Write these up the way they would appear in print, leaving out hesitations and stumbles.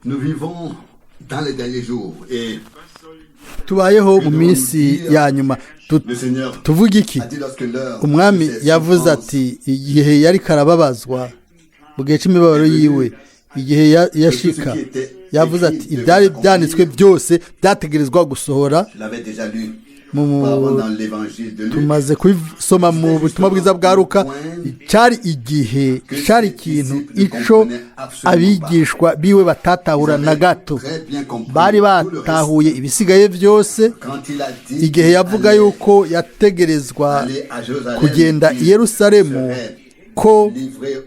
Nous vivons dans les derniers jours et tubayeho mu minsi ya nyuma. le Seigneur Tuvuga iki? a dit lorsque l'heure Umwami de ses yavuze souffrances ati igihe yari karababazwa mu gihe cy'imibabaro yiwe, igihe yashika, yavuze ati ibyari byanditswe byose byategerezwa gusohora. je l'avais déjà lu auparavant dans l'évangile de Luc. Tumaze kubisoma mu butumwa bwiza bwa Luka. Cyari igihe, cyari ikintu ico abigishwa biwe batatahura na gato. Bari batahuye ibisigaye byose Quand il a dit igihe yavuga yuko yategerezwa aller à Jérusalem, kugenda i Yerusalemu, ko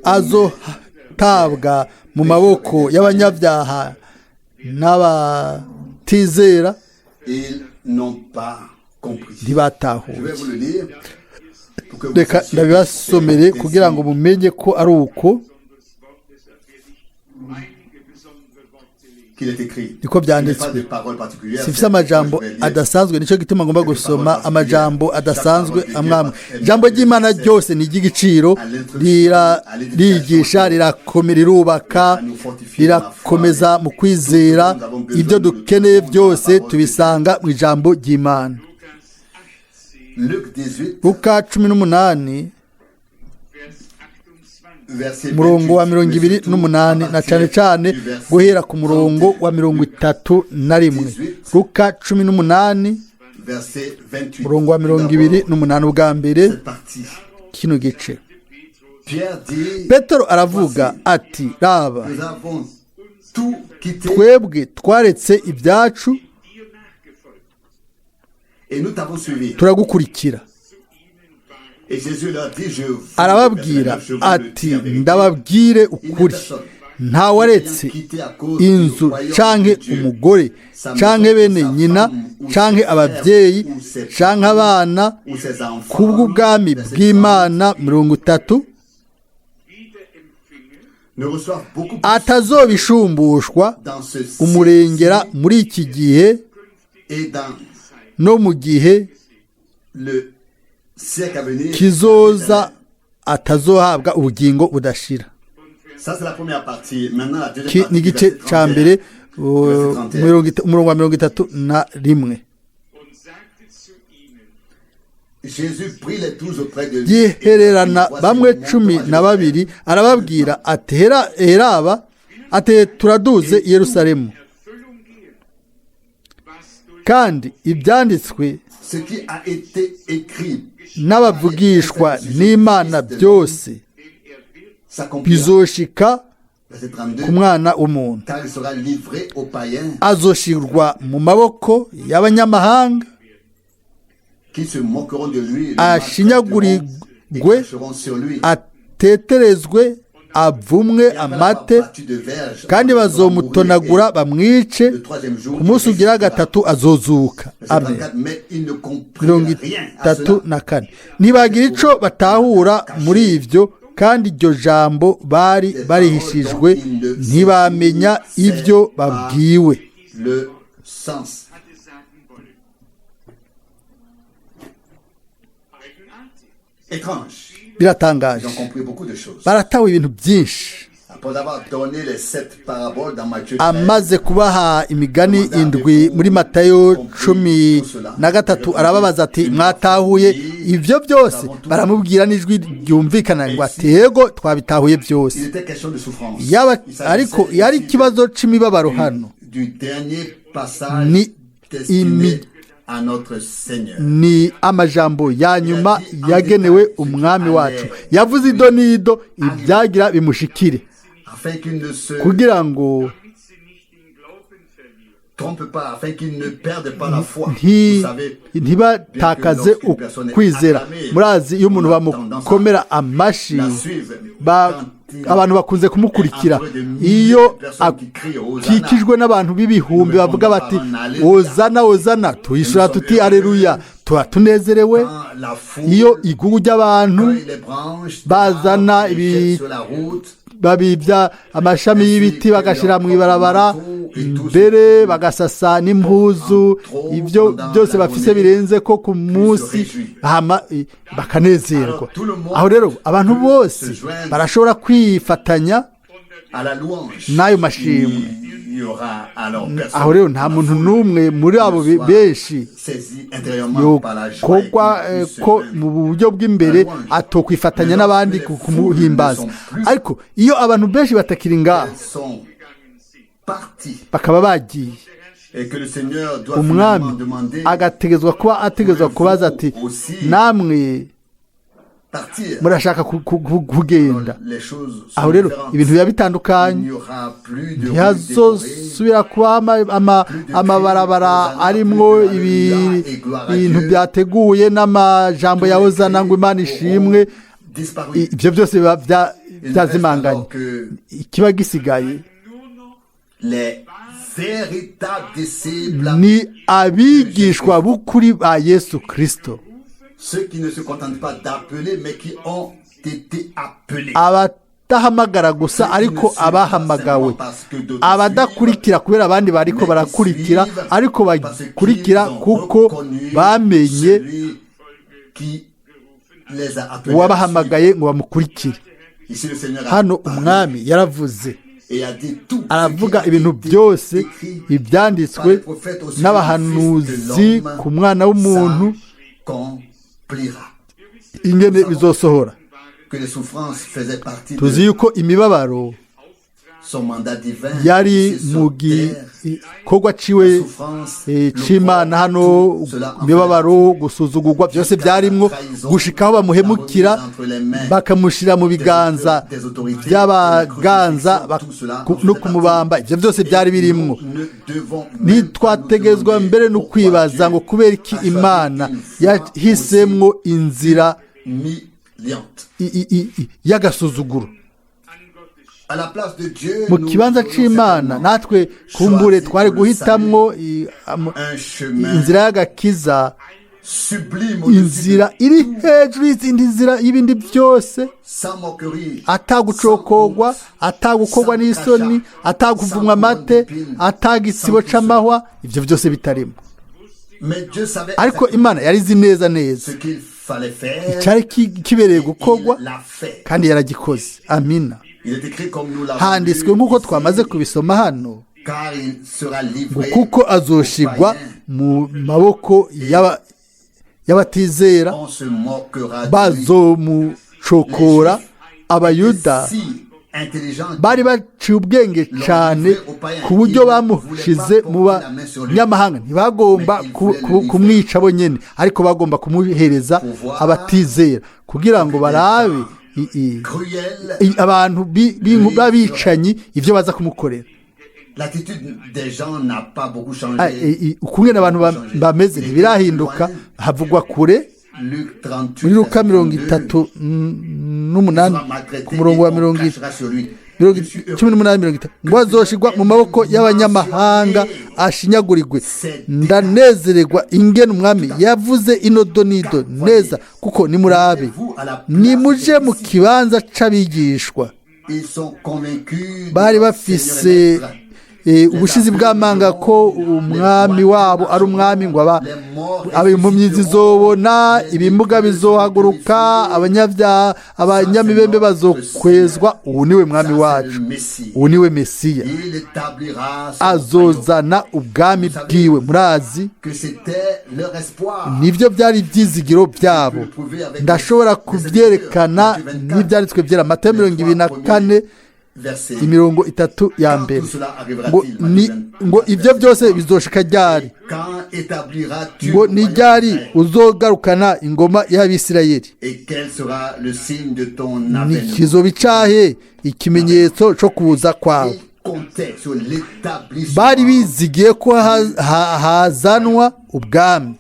azotabwa mu maboko y'abanyabyaha n'abatizera, ils n'ont pas compris. Je ntibatahuye. vais vous le lire pour que vous Reka sachiez que ndabibasomere c'est kugira ngo mumenye ko ari uko qu'il est écrit. niko Il n'y a pas byanditswe. de paroles particulières. Sifite amajambo adasanzwe, nicyo gituma ngomba gusoma amajambo adasanzwe amwamwe. Ijambo ry'Imana ryose ni iry'igiciro, ririgisha, rirakomera, rirubaka, rirakomeza mu kwizera. Ibyo dukeneye byose tubisanga mu ijambo ry'Imana. Luc 18, Luka 18 verset murongo wa 28, 28 na cyane cyane guhera ku murongo wa 31. Luka 18 verset 28. murongo wa 28 ubwa mbere Cette partie. kino gice. Pierre dit, Petero aravuga ati, raba, nous avons tout quitté twebwe twaretse ibyacu et nous t'avons suivi. turagukurikira. Et Jésus leur dit, je vous Arababwira je vous le ati, dis avec ndababwire une ukuri, personne nta waretse quitté à cause du inzu royaume canke de Dieu, umugore sa canke maison, bene sa nyina femme, ou canke ses ababyeyi frères, ou ses canke abana ou ses enfants, kubw'ubwami verset bw'Imana 30 ne reçoivent beaucoup plus atazobishumbushwa dans ce umurengera muri iki gihe et dans no mu gihe le siècle à venir. kizoza atazohabwa ubugingo budashira. Ça c'est la première partie. Maintenant la deuxième Ki partie. ni du igice verset ca 31. mbere umurongo wa 31. Jésus prit les 12 auprès de lui. Yihererana bamwe 12 arababwira ati, heraba ati, turaduze i Yerusalemu, kandi ibyanditswe Ce qui a été écrit n'abavugishwa n'Imana byose s'accomplira. bizoshika Verset ku 32. mwana w'umuntu. Car il sera livré aux païens Azoshirwa mu maboko y'abanyamahanga, qui se moqueront de lui, le ashinyagurirwe, maltraiteront et cracheront sur lui. ateterezwe, avumwe Et après l'avoir amate, battu de verge, kandi on le fera bazomutonagura mourir, bamwice, et le troisième jour, ku munsi ugira il ressuscitera. gatatu azozuka. Verset Amen. 34, mais il ne comprit rien à cela. 34. Ntibagira ico batahura muri ivyo, kandi iryo jambo bari barihishijwe, ntibamenya ibyo babwiwe. Le sens. Étrange. Ils Biratangaje, ont compris beaucoup de choses. baratawe ibintu byinshi. Après avoir donné les 7 paraboles dans Matthieu 13, Amaze kubaha imigani indwi muri Matayo 13, arababaza ati, mwatahuye ivyo byose? Baramubwira n'ijwi ryumvikana ngo ati, yego twabitahuye byose. il était question de souffrance. Yaba Il ariko s'agissait yari ici ikibazo c'imibabaro hano, du dernier passage Ni destiné à notre Seigneur. ni amajambo ya nyuma yagenewe umwami wacu. Yavuze ido n'ido ibyagira bimushikire, Afin qu'il ne se kugira ngo trompe pas, afin qu'il ne perde pas la foi. Vous savez, ntibatakaze ukwizera. Murazi iyo umuntu bamukomera amashi, la suivre. abantu bakunze kumukurikira. Iyo akikijwe n'abantu b'ibihumbi bavuga bati, ozana ozana, tuyishura tuti aleluya, tuba tunezerewe. Iyo igugu ry'abantu bazana babibya amashami y'ibiti bagashira mu ibarabara, imbere bagasasa n'impuzu, ibyo byose bafise birenze ko ku munsi bakanezerwa. Aho rero abantu bose barashobora kwifatanya à la louange, n'ayo mashimwe. il y aura alors aho rero nta muntu n'umwe muri abo benshi saisi intérieurement par la joie yokorwa ko mu buryo bw'imbere atokwifatanya n'abandi kumuhimbaza. ariko iyo abantu benshi batakiri ngaho bakaba bagiye, umwami agategezwa kubaza ati namwe murashaka kugenda. aho rero ibintu biba bitandukanye, ntihazosubira kuba amabarabara arimwo ibintu byateguye n'amajambo ya hozana ngo Imana ishimwe. ibyo byose biba byazimanganye. ikiba gisigaye ni abigishwa b'ukuri ba Yesu Kristo, abadahamagara gusa ariko abahamagawe, abadakurikira kubera abandi bariko barakurikira, ariko bakurikira kuko bamenye uwabahamagaye ngo bamukurikire. hano umwami yaravuze, aravuga ibintu byose ibyanditswe n'abahanuzi ku mwana w'umuntu ingene bizosohora. tuzi yuko imibabaro yari mu gikorwa ciwe c'Imana. hano imibabaro, gusuzugurwa, byose byarimwo, gushikaho bamuhemukira bakamushira mu biganza by'abaganza no kumubamba. ibyo byose byari birimwo. ntitwategezwa mbere no kwibaza ngo kubera iki Imana yahisemwo inzira y'agasuzuguro mu kibanza c'Imana. natwe kumbure twari guhitamwo inzira y'agakiza, inzira iri hejuru y'izindi nzira y'ibindi byose, atagucokorwa, atagukorwa n'isoni, ataguvumwa amate, atagisibo c'amahwa, ibyo byose bitarimo. ariko Imana yari izi neza icyari kibereye gukorwa, kandi yaragikoze. amina. handitswe nk'uko twamaze kubisoma hano, kuko azoshigwa mu maboko y'abatizera, bazomucokora. abayuda bari baciye ubwenge cyane ku buryo bamushize mu banyamahanga. ntibagomba kumwica bo nyine, ariko bagomba kumuhereza abatizera kugira ngo barabe abantu b'abicanyi ibyo baza kumukorera. ukungene abantu bameze ntibirahinduka. havugwa kure muri Luka 38 ku murongo wa 18 ngo azoshigwa mu maboko y'abanyamahanga ashinyagurirwe. ndanezererwa ingene umwami yavuze inodonido neza, kuko nimurabe nimuje mu kibanza c'abigishwa. bari bafise ubushizi bw'amanga ko umwami wabo ari umwami, ngo impumyi zizobona, ibimuga bizohaguruka, abanyamibembe bazokwezwa. ubu niwe mwami wacu, ubu niwe Mesiya, azozana ubwami bwiwe. murazi nibyo byari ibyizigiro byabo. ndashobora kubyerekana n'ibyanditswe byera. Matayo 24 imirongo 3 ya mbere ngo ibyo byose bizoshika ryari? ngo ni ryari uzogarukana ingoma y'Abisirayeli? ni kizoba icahe ikimenyetso cyo kuza kwawe? bari bizigiye ko hazanwa ubwami,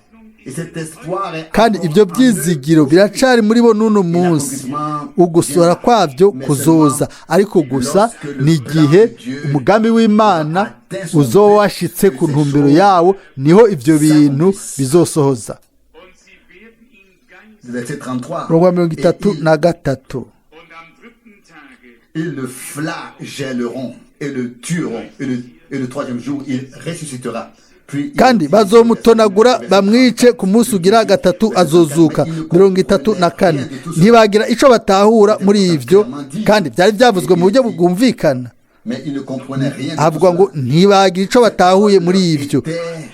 kandi ibyo byizigiro biracari muri bo n'uno munsi. ugusora kwabyo kuzoza, ariko gusa ni igihe umugambi w'Imana uzoba washitse ku ntumbero yawo, niho ibyo bintu bizosohoza. Roma 33. Ils le flagelleront et le tueront, et le troisième jour il ressuscitera. kandi bazomutonagura bamwice ku munsi ugira gatatu azozuka 34. ntibagira icyo batahura muri ibyo, kandi byari byavuzwe mu buryo bwumvikana. havuga ngo ntibagira icyo batahuye muri ibyo.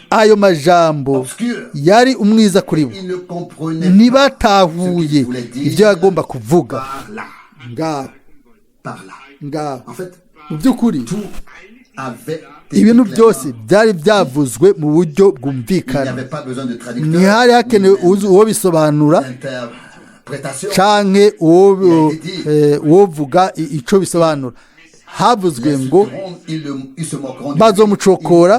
ayo majambo yari umwiza kuri bo, ntibatahuye ibyo yagomba kuvuga. ngaho mu by'ukuri ibintu byose byari byavuzwe mu buryo bwumvikana. ntihari hakenewe uwo bisobanura canke uwo vuga icyo bisobanura. havuzwe ngo bazomucokora,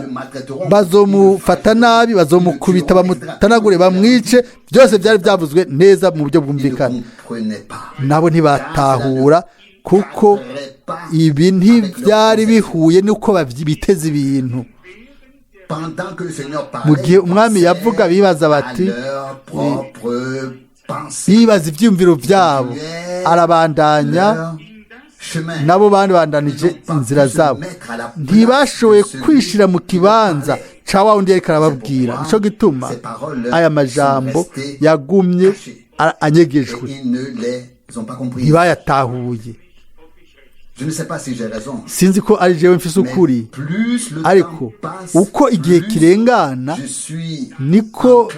bazomufata nabi, bazomukubita, bamutanagure, bamwice. byose byari byavuzwe neza mu buryo bwumvikana. nabo ntibatahura, kuko ibi ntibyari bihuye n'uko biteze ibintu. mu gihe umwami yavuga, bibaza bati, bibaza ibyiyumviro byabo. arabandanya, nabo bandanije inzira zabo, ntibashoboye kwishira mu kibanza cya wa wundi yariko arababwira. nicyo gituma aya majambo yagumye anyegejwe, ntibayatahuye. sinzi ko ari jewe mfise ukuri, ariko uko igihe kirengana niko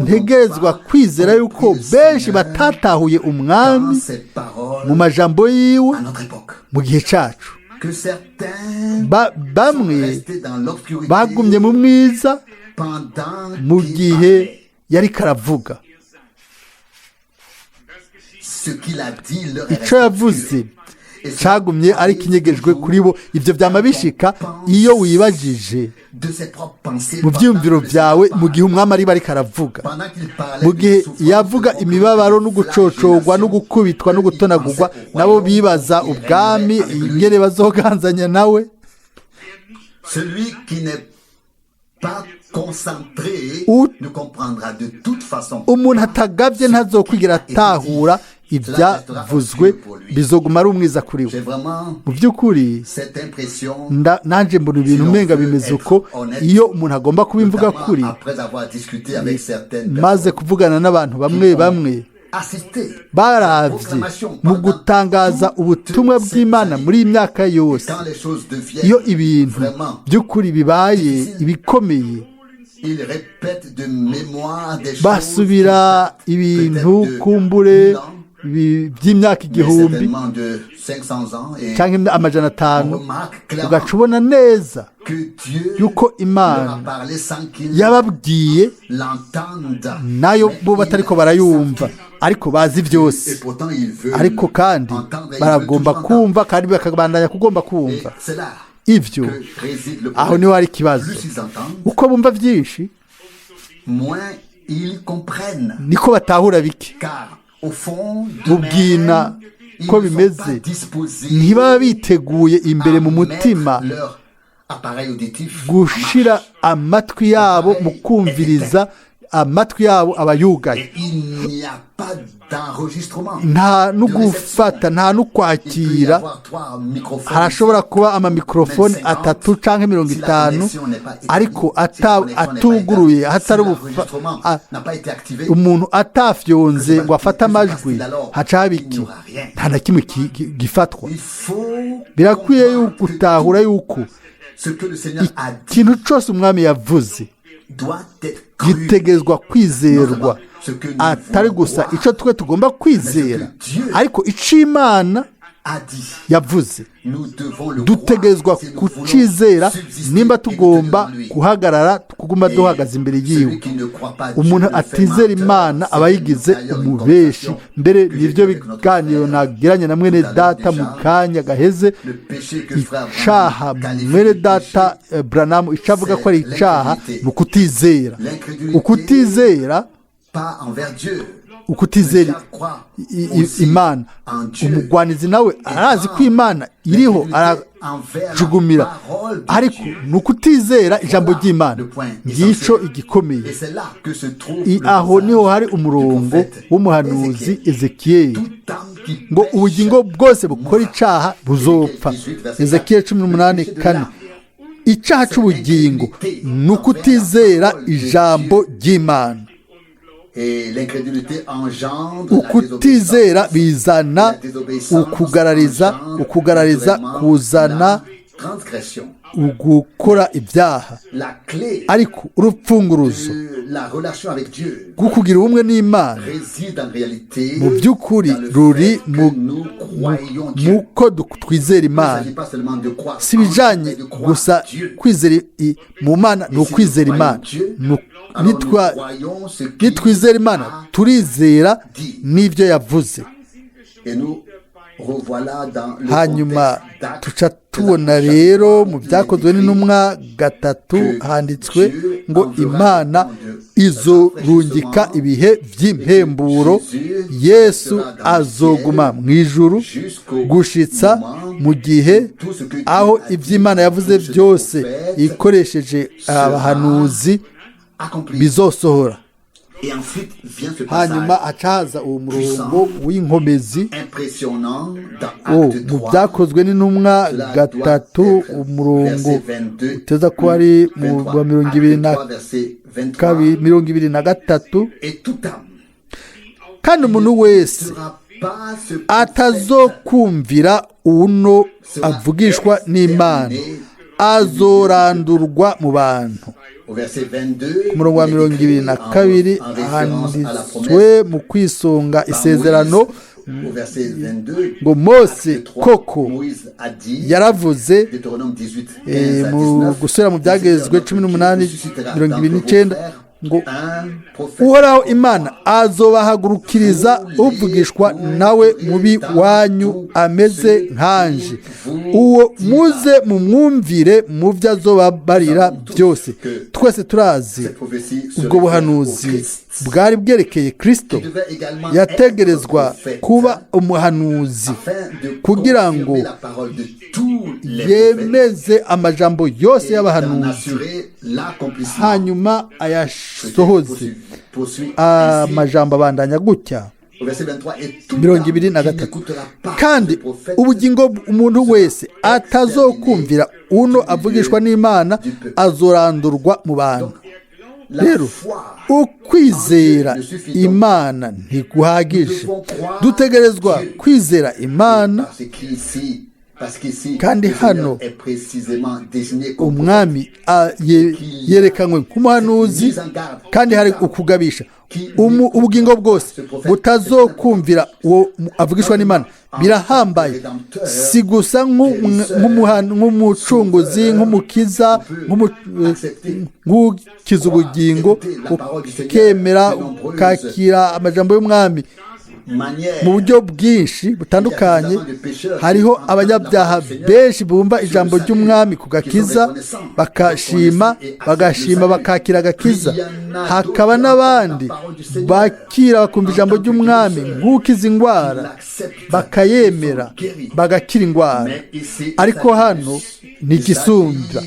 ntegerezwa kwizera yuko benshi batatahuye umwami mu majambo yiwe mu gihe cyacu. bamwe bagumye mu mwiza mu gihe yari karavuga. icyo yavuze cyagumye ari kinyegejwe kuri bo. ibyo byama bishika iyo wibajije mu byiyumviro byawe mu gihe umwami ari bari karavuga. mu gihe yavuga imibabaro no gucocogwa no gukubitwa no gutonagurwa, nabo bibaza ubwami ingene bazoganzanya nawe. umuntu atagabye ntazokwigira atahura ibyavuzwe, bizoguma ari umwiza kuri we. mu by'ukuri nanjye mbona ibintu umenga bimeze uko iyo umuntu agomba kuba imvuga kuri. maze kuvugana n'abantu bamwe bamwe baravye mu gutangaza ubutumwa bw'Imana muri iyi myaka yose. iyo ibintu by'ukuri bibaye ibikomeye, basubira ibintu kumbure by'imyaka 1000 cyangwa 500, ugaca ubona neza yuko Imana yababwiye nayo bo batariko barayumva, ariko bazi byose. ariko kandi baragomba kumva, kandi bakabandanya kugomba kumva. ibyo aho niho hari ikibazo. uko bumva byinshi niko batahura bike. ubwina ko bimeze, ntibaba biteguye imbere mu mutima gushira amatwi yabo mu kumviriza. amatwi yabo abayugaye, nta n'ugufata, nta n'ukwakira. harashobora kuba amamikorofone 3 cyangwa 50, ariko atuguruye, hatari umuntu atafyonze ngo afate amajwi, haca habiki, nta na kimwe gifatwa. birakwiye yuko utahura yuko ikintu cyose umwami yavuze gitegezwa kwizerwa, atari gusa icyo twe tugomba kwizera, ariko icyo Imana yavuze dutegezwa kucizera. nimba tugomba guhagarara, kuguma duhagaze imbere yiwe. umuntu atizera Imana aba yigize umubeshi. mbere nibyo biganiro nagiranye na mwene data mu kanya gaheze. icaha mwene data Branham icavuga ko ari icaha mu kutizera. ukutizera Imana. umugwanizi nawe arazi ko Imana iriho, arajugumira, ariko nukutizera ijambo ry'Imana. ngico igikomeye. aho niho hari umurongo w'umuhanuzi Ezekiyeli ngo ubugingo bwose bukora icaha buzopfa. Ezekiyeli 18:4. icyaha cy'ubugingo ni ukutizera ijambo ry'Imana. Ukutizera bizana ukugarariza kuzana gukora ibyaha, ariko urupfunguruzo rwo kugira ubumwe n'Imana mu by'ukuri ruri muko twizera Imana. Si ibijyanye gusa kwizera mu Mana, ni ukwizera Imana. Nitwizera Imana turizera n'ibyo yavuze. Hanyuma tuca tubona rero mu byakozwe n'intumwa 3 handitswe ngo Imana izorungika ibihe by'impemburo, Yesu azoguma mu ijuru gushitsa mu gihe aho iby'Imana yavuze byose ikoresheje abahanuzi bizosohora. Hanyuma acaza uwo murongo w'inkomezi mu byakozwe n'intumwa 3 umurongo uteza ko ari mu 23, kandi umuntu wese atazokumvira uno avugishwa n'Imana azorandurwa mu bantu. Ku murongo wa 22 handitswe mu kwisunga isezerano ngo Mose koko yaravuze mu gusubira mu byagezwe 18:29 ngo Uhoraho Imana azobahagurukiriza uvugishwa nawe mubi wanyu ameze nkanje, uwo muze mumwumvire mu byo azobabarira byose. Twese turazi ubwo buhanuzi bwari bwerekeye Kristo. Yategerezwa kuba umuhanuzi kugira ngo yemeze amajambo yose y'abahanuzi, hanyuma ayasohoze. Amajambo abandanya gutya 23, kandi ubugingo umuntu wese atazokumvira uno avugishwa n'Imana azorandurwa mu bantu. Rero ukwizera Imana ntiguhagije, dutegerezwa kwizera Imana, kandi hano umwami yerekanywe nk'umuhanuzi, kandi hari ukugabisha ubugingo bwose butazokumvira uwo avugishwa n'Imana. Birahambaye, si gusa nk'umucunguzi, nk'umukiza, nk'ukiza ubugingo, ukemera ukakira amajambo y'umwami mu buryo bwinshi butandukanye. Hariho abanyabyaha benshi bumva ijambo ry'umwami ku gakiza bagashima bakakira agakiza. Hakaba n'abandi bakira bakumva ijambo ry'umwami nk'ukiza indwara bakayemera bagakira indwara. Ariko hano ni igisumba,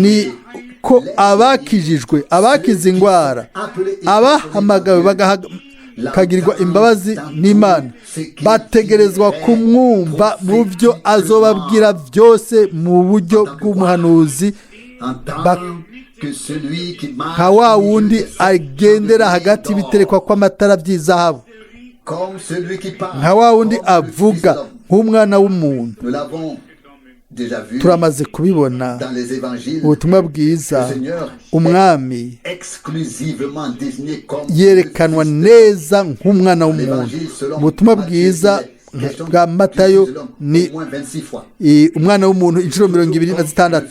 ni ko abakijijwe, abakiza indwara, abahamagawe bakagirirwa imbabazi n'Imana, bategerezwa kumwumva mu byo azobabwira byose mu buryo bw'umuhanuzi, nka wa wundi agendera hagati y'ibiterekwa kw'amatara by'izahabu, nka wa wundi avuga nk'umwana w'umuntu. Turamaze kubibona ubutumwa bwiza, umwami yerekanwa neza nk'umwana w'umuntu. Ubutumwa bwiza bwa Matayo ni umwana w'umuntu inshuro 26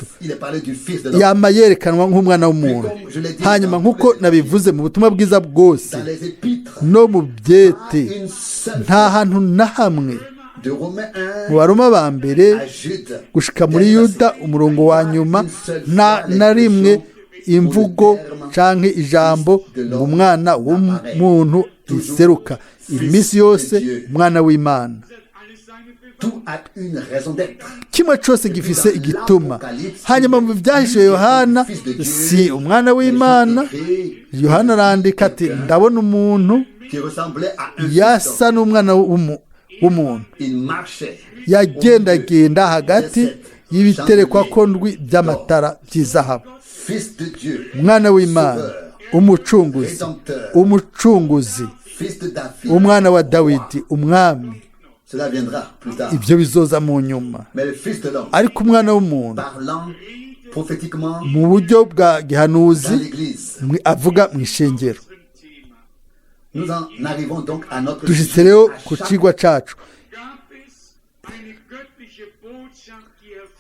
yama yerekanwa nk'umwana w'umuntu. Hanyuma nk'uko nabivuze mu butumwa bwiza bwose no mu byete, nta hantu na hamwe mu Baroma ba mbere gushika muri Yuda umurongo wa nyuma na rimwe imvugo canke ijambo ngo umwana w'umuntu iseruka. Iminsi yose umwana w'Imana, kimwe cyose gifise igituma. Hanyuma mu byahishuye Yohana si umwana w'Imana. Yohana arandika ati ndabona umuntu yasa n'umwana w'umuntu, yagendagenda hagati y'ibiterekwa ko ndwi by'amatara by'izahabu. Fils de Dieu, Umwana w'Imana, umucunguzi, umucunguzi, fils de David. umwana wa Dawidi, umwami. Cela viendra plus tard. Ibyo bizoza mu nyuma. Mais le fils de l'homme, Ariko umwana w'umuntu parlant prophétiquement mu buryo bwa dans gihanuzi l'église. avuga mu ishengero. Nous en arrivons donc à notre Dushitse sujet. rero À ku chaque cigwa cacu.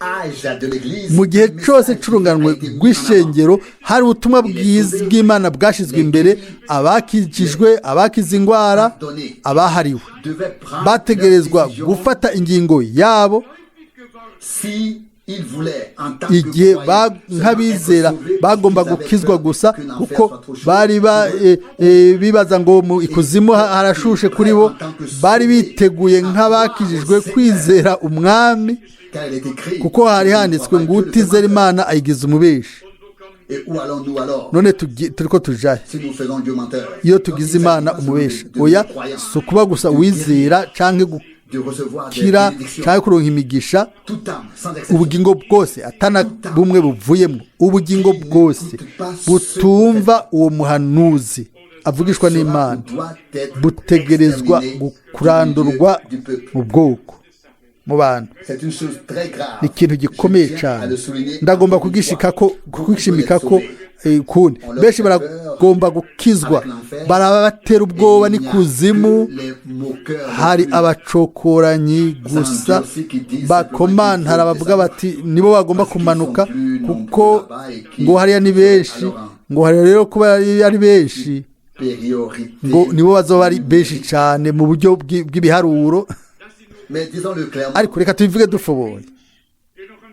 âge de l'église, Mu gihe un message cyose qui a c'urunganwe été mis en rw'ishengero hari ubutumwa bw'Imana bwashizwe imbere, abakijijwe, abakize ingwara, avant, donné, abahariwe devait prendre bategerezwa leur décision gufata ingingo yabo si il voulait en tant que igihe croyant nk'abizera seulement être sauvé, bagomba ils avaient gukizwa peur gusa que l'enfer kuko soit trop chaud. bari bibaza ngo mu ikuzimu harashushe kuri bo, bari biteguye nk'abakijijwe kwizera umwami, Car il est écrit, kuko hari handitswe ngo utizera Imana ayigize umubeshi. et où allons-nous alors None turiko tujahe si nous faisons Dieu menteur? iyo tugize Imana umubeshi? Oya, si ukuba gusa wizera canke De recevoir des gukira bénédictions, canke kuronka imigisha, toute âme, sans exception. ubugingo bwose atana bumwe buvuyemo, ubugingo bwose butumva uwo muhanuzi avugishwa n'Imana Doit être butegerezwa exterminé kurandurwa du milieu du peuple. mu bwoko, mu bantu. C'est une chose très grave. Ni ikintu gikomeye Je tiens à cyane, le souligner ndagomba encore une fois. kugishimikako kundi. Benshi baragomba gukizwa, barabatera ubwoba n'ikuzimu, hari abacokoranyi gusa bakomantara bavuga bati nibo bagomba kumanuka kuko ngo hariya ni benshi, ngo hariya rero kuba ari benshi ngo nibo bazoba ari benshi cyane mu buryo bw'ibiharuro. Mais disons-le clairement, Ariko reka tubivuge dufoboye,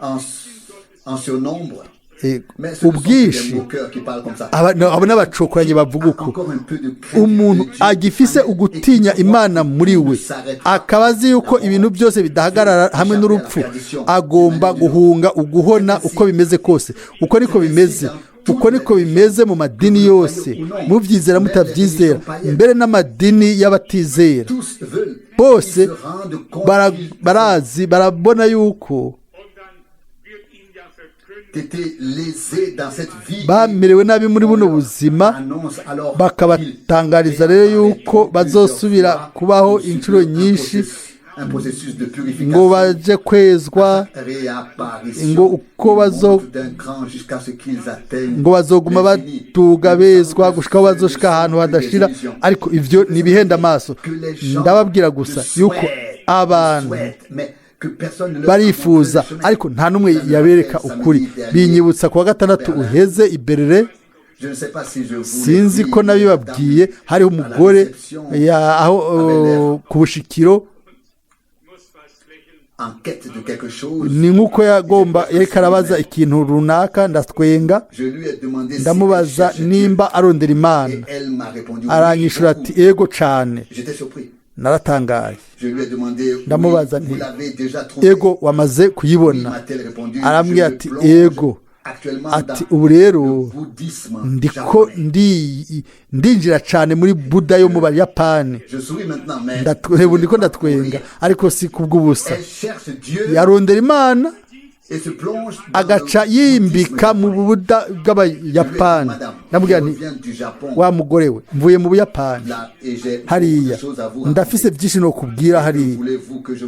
en surnombre, mais ce ne sont que ubwinshi des moqueurs qui parlent comme ça. abo n'abacokoranyi bavuga uko. Encore un peu de crainte Umuntu de Dieu agifise en elle, ugutinya et qui Imana muri we, ne s'arrête pas. akaba azi yuko ibintu byose bidahagarara hamwe n'urupfu, agomba guhunga uguhona uko bimeze kose. Uko niko bimeze, uko niko bimeze mu madini yose, mubyizera mutabyizera, mbere n'amadini y'abatizera Tous veulent, bose ils se rendent compte barazi, barabona yuko qu'ils étaient lésés dans cette vie. bamerewe nabi muri buno buzima, Annonce alors bakabatangariza rero yuko bazosubira kubaho inshuro nyinshi, un processus de ngo purification, baje kwezwa, réapparition, ngo uko monte d'un cran jusqu'à ce qu'ils atteignent ngo bazoguma batuga bezwa gushika bazoshika ahantu hadashira. Ariko ivyo ni bihenda amaso. Ndababwira gusa yuko abantu barifuza, ariko nta n'umwe yabereka ukuri. Binyibutsa kuwa gatandatu uheze iberere, sinzi ko nabibabwiye, hariho umugore aho ku bushikiro, ni nk'uko yariko arabaza ikintu runaka, ndatwenga, ndamubaza nimba arondera Imana, aranyishura ati ego cane. Naratangaye, ndamubaza nti ego wamaze kuyibona? Arambwira ati ego. Ati ubu rero ndinjira cyane muri Buda yo mu Bayapani. Ndiko ndatwenga, ariko si kubw'ubusa. Yarondera Imana agaca yimbika mu Buda bw'Abayapani. Ndamubwira nti wa mugore we, mvuye mu Buyapani hariya, ndafise byinshi no kubwira hariya,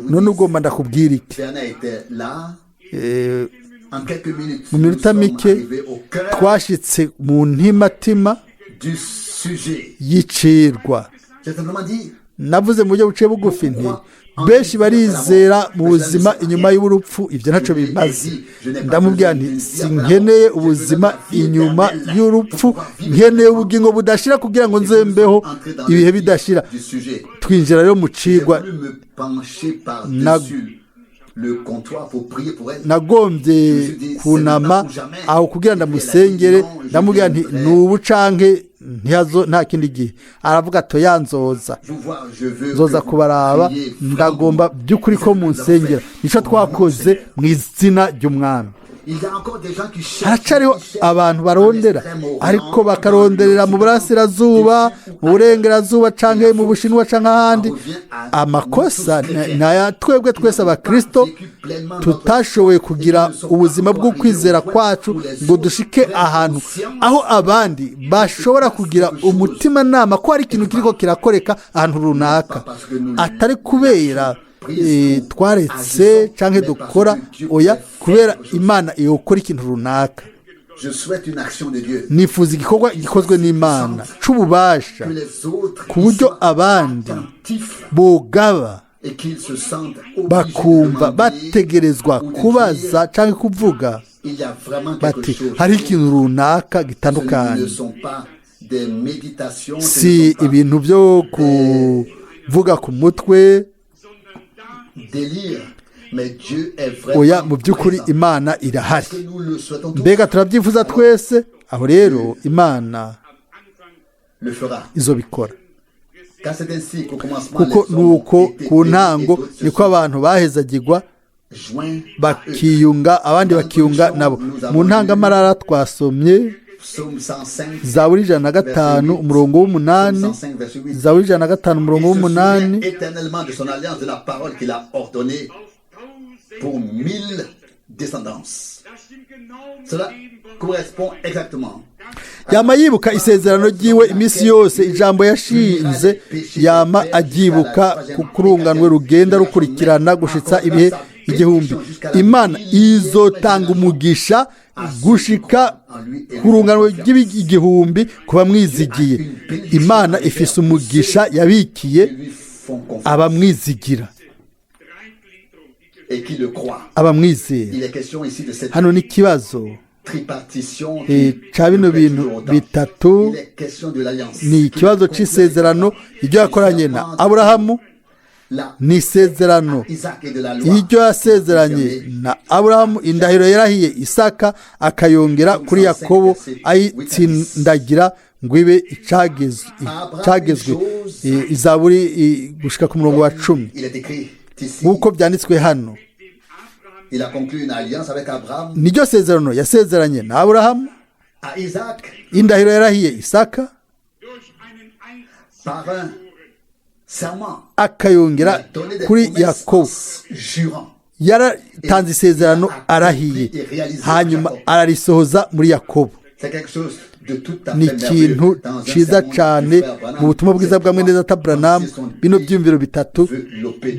none ugomba ndakubwira iki? Mu minota mike twashitse mu ntimatima y'icirwa. Navuze mu buryo buciye bugufi nti benshi barizera mu buzima inyuma y'urupfu, ibyo ntacyo bimaze. Ndamubwira nti sinkeneye ubuzima inyuma y'urupfu, nkeneye ubugingo budashira kugira ngo nzembeho ibihe bidashira. Twinjira rero mu cigwa, nagombye kunama aho kugira ndamusengere. Ndamubwira nti nubu canke nta kindi gihe. Aravuga ato yanzoza nzoza kubaraba, ndagomba by'ukuri ko munsengera. Nico twakoze mu izina ry'Umwami. haracariho abantu barondera ariko bakaronderera mu burasirazuba mu burengerazuba cyangwa mu bushinwa cyangwa ahandi. Amakosa ni aya twebwe twese abakristo tutashoboye kugira ubuzima bwo kwizera kwacu ngo dushike ahantu aho abandi bashobora kugira umutimanama ko hari ikintu kiriko kirakoreka ahantu runaka, atari kubera twaretse cyangwa dukora oya, kubera Imana yokora ikintu runaka. Nifuza igikorwa gikozwe n'Imana c'ububasha ku buryo abandi bogaba bakumva bategerezwa kubaza cyangwa kuvuga bati hari ikintu runaka gitandukanye, si ibintu byo kuvuga ku mutwe oya, mu by'ukuri Imana irahari. Mbega turabyifuza twese? Aho rero Imana izobikora, kuko nuko ku ntango niko abantu bahezagirwa bakiyunga, abandi bakiyunga nabo. Mu ntangamarara twasomye Zaburi 105 umurongo w'8, Zaburi 105 umurongo w'8, pour 1000 descendances. Cela correspond exactement. Yama yibuka isezerano ryiwe iminsi yose, ijambo yashinze yama agibuka ku kurunganwe rugenda rukurikirana gushitsa ibihe igihumbi. Imana izotanga umugisha gushika kurunganwe ry'igihumbi kuba mwizigiye. Imana ifise umugisha yabikiye abamwizigira, abamwizera. Hano ni ikibazo cya bino bintu bitatu, ni ikibazo cy'isezerano iryo yakoranye na Aburahamu, ni isezerano iryo yasezeranye na Aburahamu, indahiro yarahiye Isaka akayongera kuri Yakobo ayitsindagira ngo ibe icagezwe. Izaburi gushika ku murongo wa 10 nk'uko byanditswe hano. Niryo sezerano yasezeranye na Aburahamu, indahiro yarahiye Isaka akayongera kuri Yakobo. Yaratanze isezerano arahiye, hanyuma ararisohoza muri Yakobo. Ni ikintu cyiza cyane mu butumwa bwiza bwa Mwenedata Branham. Bino byumviro bitatu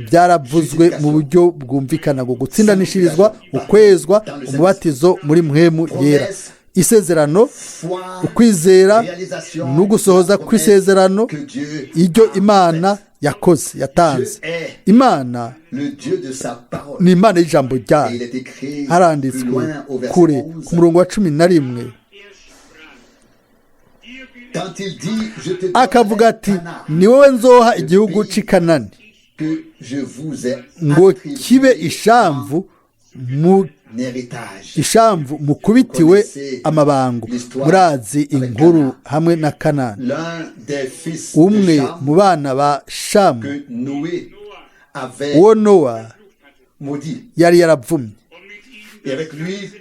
byaravuzwe mu buryo bwumvikana bwo gutsindanishirizwa, ukwezwa, umubatizo muri mpwemu yera. Isezerano, ukwizera no gusohoza kw'isezerano iryo Imana yakoze, yatanze. Imana ni Imana y'ijambo ryayo. Haranditswe kure ku murongo wa 11 akavuga ati, ni wowe nzoha igihugu cy'i Kanani ngo kibe ishamvu mukubitiwe amabango. Murazi inkuru hamwe na Kanani. Umwe mu bana ba Shamu, uwo Nowa yari yaravumye,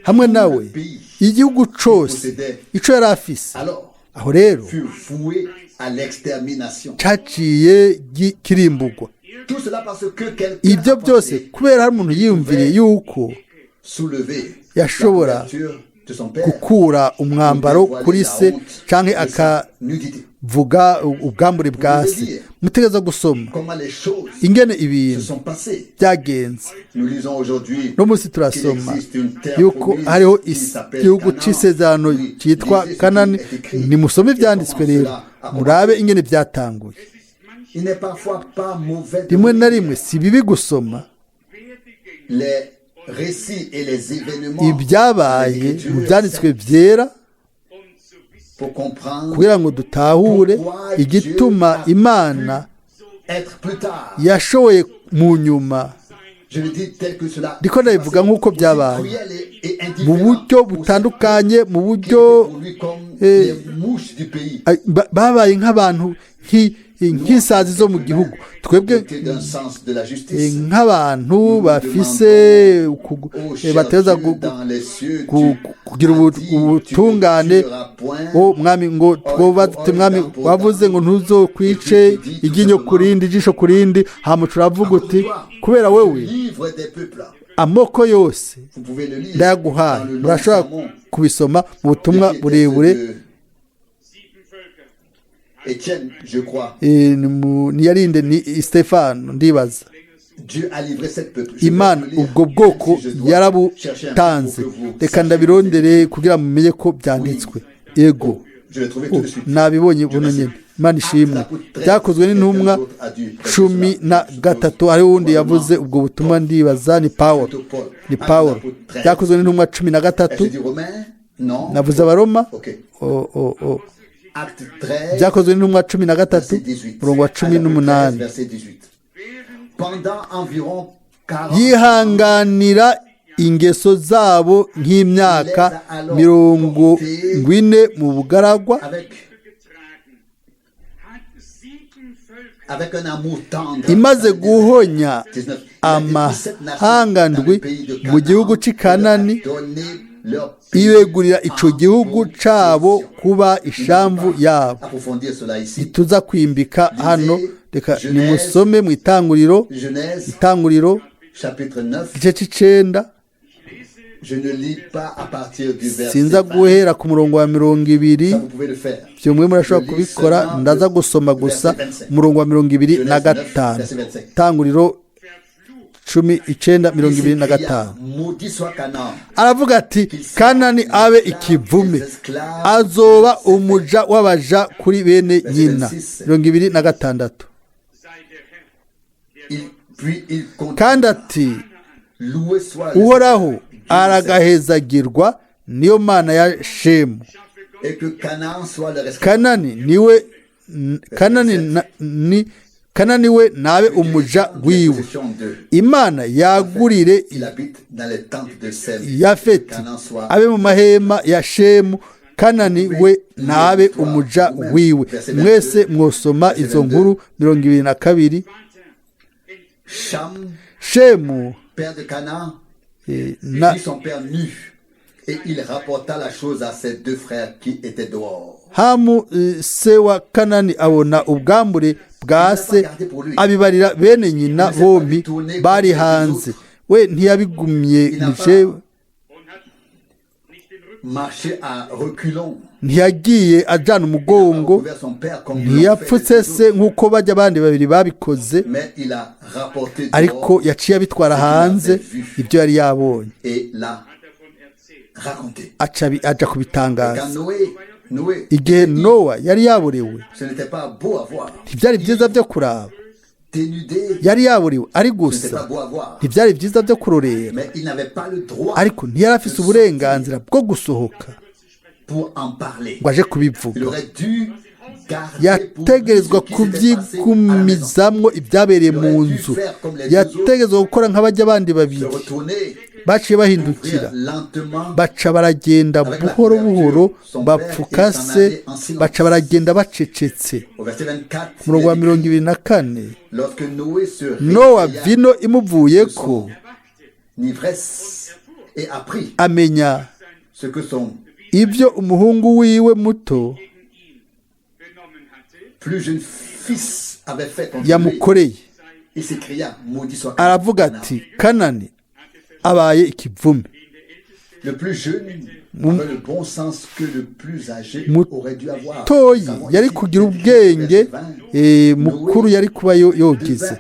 hamwe nawe igihugu cyose icyo yari afise. Aho rero cyaciye kirimbugwa. Ibyo byose kubera hari umuntu yiyumviriye yuko yashobora gukura umwambaro kuri se cyangwa akavuga ubwambure bwa se. Mutegeza gusoma ingene ibintu byagenze. No munsi turasoma yuko hariho igihugu cy'isezerano cyitwa Kanani. Nimusome ibyanditswe rero murabe ingene byatanguye. Rimwe na rimwe si bibi gusoma ibyabaye mu byanditswe byera kugira ngo dutahure igituma Imana yashoboye mu nyuma. Ndiko ndabivuga nk'uko byabaye mu buryo butandukanye, mu buryo babaye nk'abantu nk'isazi zo mu gihugu twebwe dotés d'un sens de la justice. nk'abantu bafise bateza Dans les cieux, kugira ubutungane mwami ngo twubatse mwami wavuze ngo ntuzokwice iryinyo ku rindi ijisho ku rindi hama turavuga uti kubera wewe livre des peuples. amoko yose Vous pouvez le lire ndayaguhaye dans le long murashobora sermon kubisoma mu butumwa burebure Étienne, je crois. niyarinde ni Stefano ndibaza Dieu a livré cette peuple. Je vais imana le lire. ubwo bwoko Si je dois yarabutanze chercher un peu pour que vous reka sachiez. ndabirondere kugira ngo mumenye ko byanditswe yego Je l'ai trouvé tout de suite. nabibonye buno nyine imana ishimwe byakozwe n'intumwa 13 hari wundi yavuze ubwo butumwa ndibaza ni Pawulo byakozwe n'intumwa 13 J'ai dit Romains? Non. navuze abaroma Ok. Acte 13. byakozwe n'intumwa 13 murongo wa 18 verset 18. Pendant environ 40 yihanganira ingeso zabo nk'imyaka 40 mu bugaragwa avec un amour tendre. imaze guhonya amahanga ndwi mu gihugu cy'i Kanani ibegurira ico gihugu cabo kuba ishamvu yabo. Approfondir cela ici. Ituza kwimbika hano reka nimusome mu itanguriro chapitre 9. igice c'icenda. Je ne lis pas à partir du verset sinza guhera ku murongo wa 20. Ça, vous pouvez le faire. byo mwe murashobora kubikora ndaza gusoma gusa umurongo wa 25 tanguriro 19:25 Maudit soit Canaan. aravuga ati Kanani abe ikivume azoba umuja w'abaja kuri bene nyina 26. Puis il kandi ati loué soit uhoraho aragahezagirwa niyo mana ya Shemu. et que Canaan soit le rescapé. Kanani we nabe umuja wiwe. Imana yagurire Il habite dans les tentes de Sem. Yafeti abe mu mahema ya Shemu. Kanani we nabe umuja wiwe. Mwese mwosoma izo nkuru 22. Cham, Shemu père de Canaan, na vit son père nu, et il rapporta la chose à ses deux frères qui étaient dehors. Hamu se wa Kanani abona ubwambure bwa se abibarira bene nyina bombi bari hanze. We ntiyabigumye nice Marcher à reculons. ntiyagiye ajana umugongo ntiyapfutse se nk'uko bajya abandi babiri babikoze ariko yaciye abitwara hanze ibyo yari yabonye aja kubitangaza. Igihe Nowa yari yaborewe ntibyari byiza byo kuraba, yari yaburiwe ari gusa ntibyari byiza byo kurorera, ariko ntiyari afise uburenganzira bwo gusohoka ngo aje kubivuga. Yategerezwa kubyigumizamwo ibyabereye mu nzu, yategerezwa gukora nk'abajya abandi babiri baciye bahindukira, baca baragenda buhoro buhoro bapfukase, baca baragenda bacecetse. Ku murongo wa 24 Nowa vino imuvuye ko amenya ibyo umuhungu wiwe muto yamukoreye, aravuga ati Kanani abaye ikivume. Mutoyi yari kugira ubwenge, mukuru yari kuba yogize.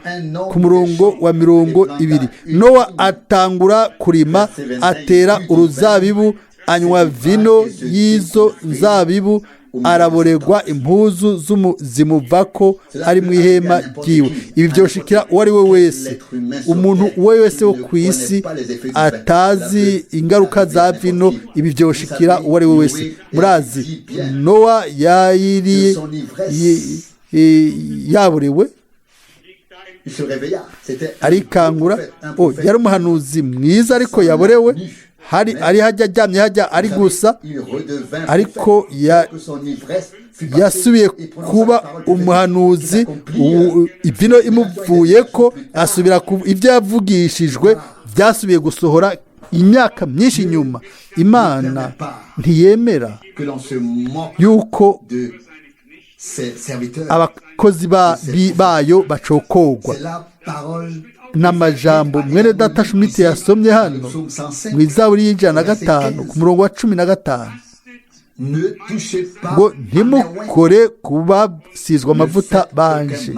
Ku murongo wa 20 Nowa atangura kurima, atera uruzabibu, anywa vino y'izo nzabibu, araboregwa impuzu zimuvako ari mu ihema ryiwe. Ibi byoshikira uwo ari we wese, umuntu uwo wese wo ku isi atazi ingaruka za vino. Ibi byoshikira uwo ari we wese. Murazi Nowa yayiriye yaborewe, arikangura. Yari umuhanuzi mwiza ariko yaborewe, ari hajya aryamye hajya ari gusa, ariko yasubiye kuba umuhanuzi, vino imuvuye ko asubira ibyo yavugishijwe byasubiye gusohora imyaka myinshi nyuma. Imana ntiyemera yuko abakozi bayo bacokogwa. N'amajambo mwene data Schmidt yasomye hano mu Izaburi y'105 ku murongo wa 15, ngo ntimukore kubasizwa amavuta banje,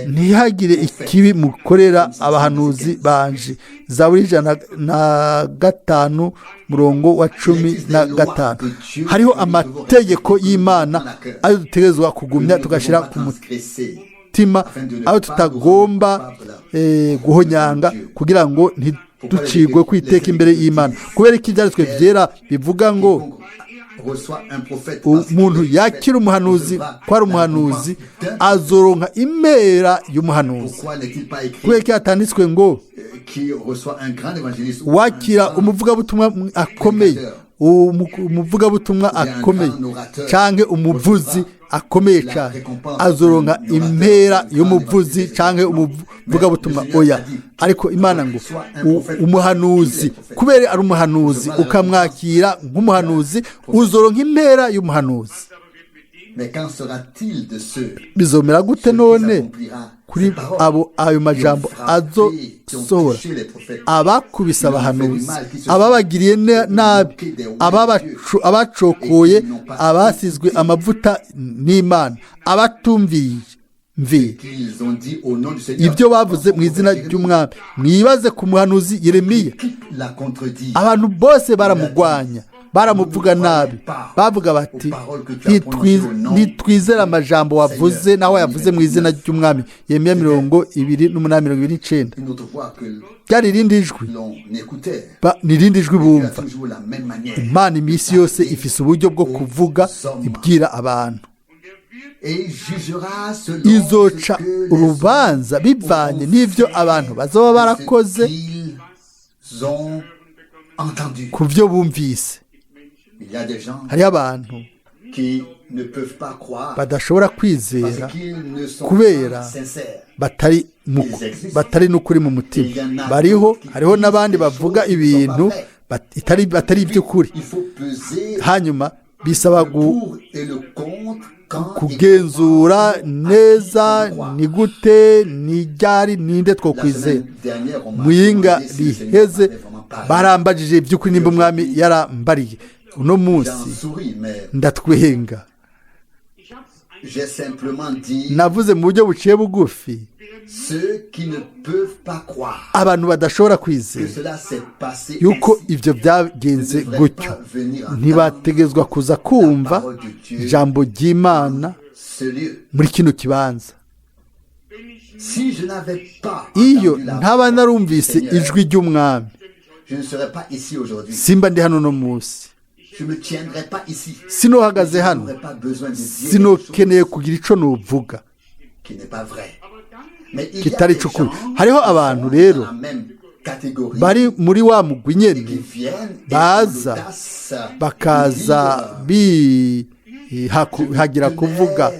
ntihagire ikibi mukorera abahanuzi banje. Zaburi 105 murongo wa 15. Hariho amategeko y'Imana ayo dutegerezwa kugumya tugashyira ku mutima, aho tutagomba guhonyanga kugira ngo ntiducigwe kwiteka imbere y'Imana. Kubera ko ibyanditswe byera bivuga ngo umuntu yakira umuhanuzi ko ari umuhanuzi azoronka impera y'umuhanuzi. Kubera ko hatanditswe ngo wakira umuvugabutumwa akomeye, umuvugabutumwa akomeye canke umuvuzi akomeye cyane azoronka impera y'umuvuzi canke umuvugabutumwa. Oya, ariko Imana ngo umuhanuzi, kubera ari umuhanuzi ukamwakira nk'umuhanuzi, uzoronka impera y'umuhanuzi. Bizomera gute none kuri ayo majambo azosohora? Abakubise abahanuzi, ababagiriye nabi, abacokoye, abasizwe amavuta n'Imana, abatumviye ibyo bavuze mu izina ry'Umwami. Mwibaze ku muhanuzi Yeremiya, abantu bose baramugwanya, baramuvuga nabi, bavuga bati ntitwizera amajambo wavuze naho yavuze mu izina ry'Umwami. Yeremiya 28:29. Ryari irindi jwi, n'irindi jwi bumva. Imana iminsi yose ifise uburyo bwo kuvuga ibwira abantu. Izoca urubanza bivanye n'ivyo abantu bazoba barakoze ku byo bumvise. Hariho abantu badashobora kwizera kubera batari n'ukuri mu mutima. Hariho n'abandi bavuga ibintu batari iby'ukuri. Hanyuma bisaba kugenzura neza, ni gute, ni ryari, ninde two kwizera. Muyinga riheze barambajije iby'ukuri nimba Umwami yarambariye. Uno munsi ndatwenga, navuze mu buryo buciye bugufi, abantu badashobora kwizera yuko ibyo byagenze gutyo ntibategezwa kuza kumva ijambo ry'Imana muri kino kibanza. Iyo ntaba narumvise ijwi ry'Umwami, simba ndi hano no munsi, sinohagaze hano, sinokeneye kugira ico nuvuga kitari cukuri. Hariho abantu rero bari muri wa mugwi nyene, bakaza hagira kuvuga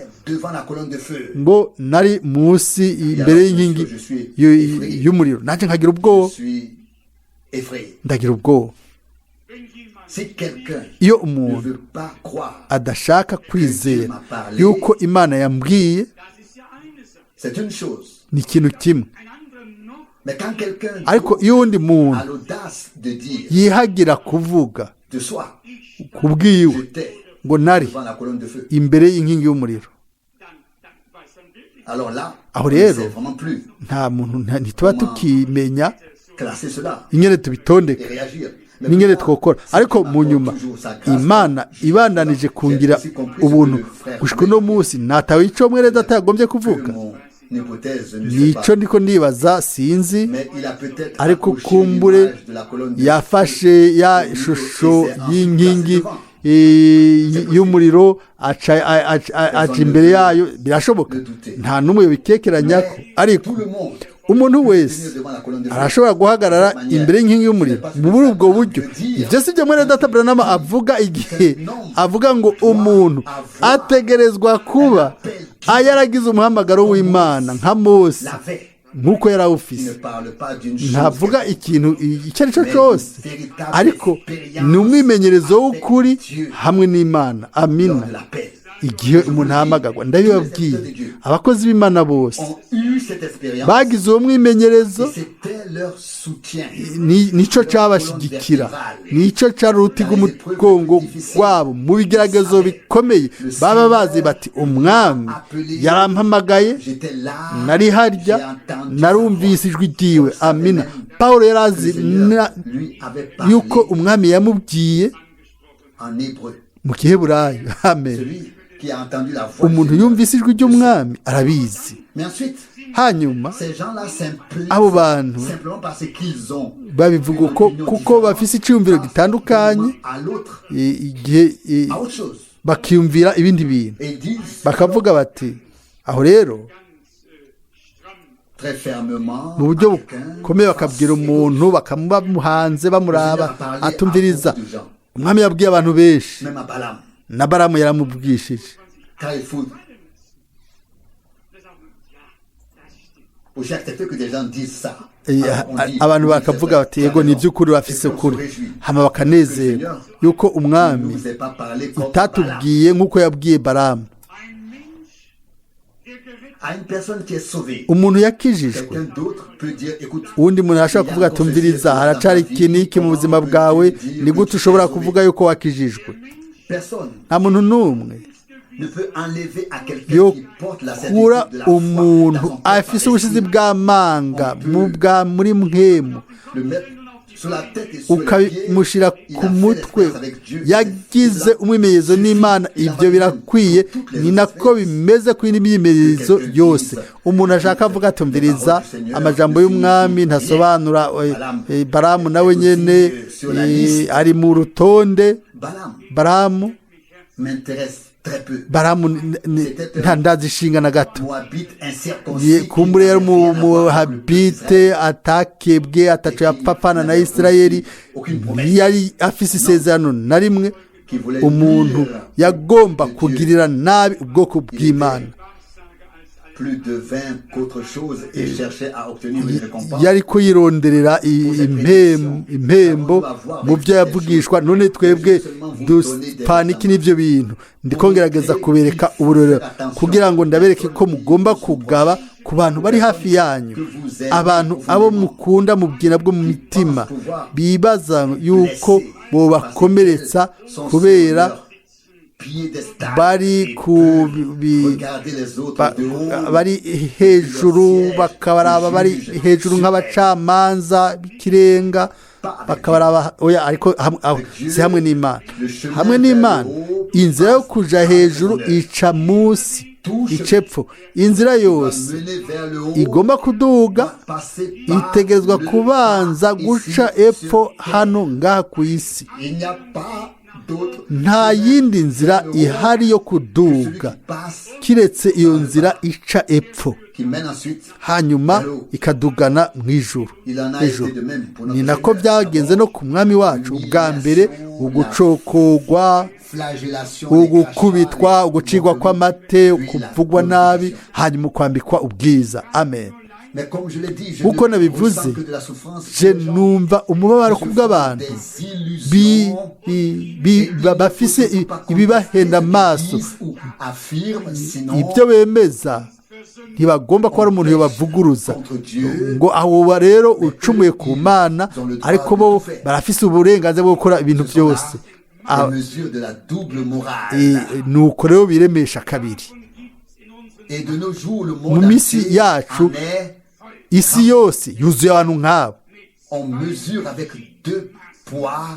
ngo nari munsi imbere y'inkingi y'umuriro, nanje nkagira ubwoba, ndagira ubwoba. Iyo umuntu adashaka kwizera yuko Imana yambwiye, ni ikintu kimwe. Ariko iyo undi muntu yihagira kuvuga kubwiwe ngo nari imbere y'inkingi y'umuriro, aho rero nta muntu ntituba tukimenya ingene tubitondeka n'ingene twokora. Ariko mu nyuma Imana ibandanije kungira ubuntu gushika no munsi, natawe ico mwere data yagombye kuvuga. Nico ndiko nibaza, sinzi, ariko kumbure yafashe ya shusho y'inkingi y'umuriro aca imbere yayo birashoboka nta n'umwe bikekeranya ko ariko umuntu wese arashobora guhagarara imbere y'inkingi y'umuriro muri ubwo buryo ibyo si byo mwene data Branham avuga igihe avuga ngo umuntu ategerezwa kuba yaragize umuhamagaro w'Imana nka Mose nk'uko yari awufise ntavuga ikintu icyo ari cyo cyose ariko ni umwimenyerezo w'ukuri hamwe n'Imana amina igihe umuntu ahamagarwa ndabibabwiye abakozi b'Imana bose bagize uwo mwimenyerezo nicyo cyabashyigikira nicyo cyari uruti rw'umugongo wabo mu bigeragezo bikomeye baba bazi bati umwami yarampamagaye nari harya narumvise ijwi ryiwe amina Pawulo yari azi yuko umwami yamubwiye mu Giheburayo amen umuntu yumvise ijwi ry'umwami arabizi hanyuma abo bantu babivuga kuko bafise icyumviro gitandukanye igihe bakiyumvira ibindi bintu bakavuga bati aho rero mu buryo bukomeye bakabwira umuntu bakamuhanze bamuraba atumviriza umwami yabwiye abantu benshi na Balamu yaramubwishije abantu bakavuga bati yego ni iby'ukuri bafise ukuri hama bakanezerwa yuko umwami itatubwiye nk'uko yabwiye Balamu umuntu yakijijwe uwundi muntu arashobora kuvuga tumviriza haracari iki n'iki mu buzima bwawe ni gute ushobora kuvuga yuko wakijijwe nta muntu n'umwe yokura umuntu afise ubushizi bw'amanga muri mpwemu ukamushyira ku mutwe yagize umwimenyerezo n'Imana ibyo birakwiye ni nako bimeze kuri n'imyimenyerezo yose umuntu ashaka avuga atumviriza amajambo y'umwami ntasobanura Balamu nawe nyene ari mu rutonde Balamu ntandazishinga na gato kumbure yari umuhabite atakebwe ataco yapfapfana na Isirayeli yari afise isezerano na rimwe umuntu yagomba kugirira nabi ubwoko bw'Imana yari kuyironderera impembo mu byo yavugishwa none twebwe dupaniki n'ibyo bintu ndikongerageza kubereka uburorero kugira ngo ndabereke ko mugomba kugaba ku bantu bari hafi yanyu abantu abo mukunda mu bwina bwo mu mitima bibaza yuko bobakomeretsa kubera bari hejuru bakabaraba bari hejuru nk'abacamanza b'ikirenga bakabaraba oya ariko si hamwe n'Imana inzira yo kuja hejuru ica munsi icepfo inzira yose igomba kuduga itegezwa kubanza guca epfo hano ngaha ku isi nta yindi nzira ihari yo kuduga kiretse iyo nzira ica epfo hanyuma ikadugana mu ijuru ni nako byagenze no ku mwami wacu ubwa mbere ugucokogwa ugukubitwa ugucigwa kw'amate kuvugwa nabi hanyuma kwambikwa ubwiza amen uko nabivuze je numva umubabaro kubw'abantu bafise ibibahenda amaso ibyo bemeza ntibagomba kuba ari umuntu yobavuguruza ngo aho rero ucumuye ku Mana ariko bo barafise uburenganzira bwo gukora ibintu byose nuko rero biremesha kabiri mu minsi yacu isi yose yuzuye abantu nk'abo on mesure avec deux poids,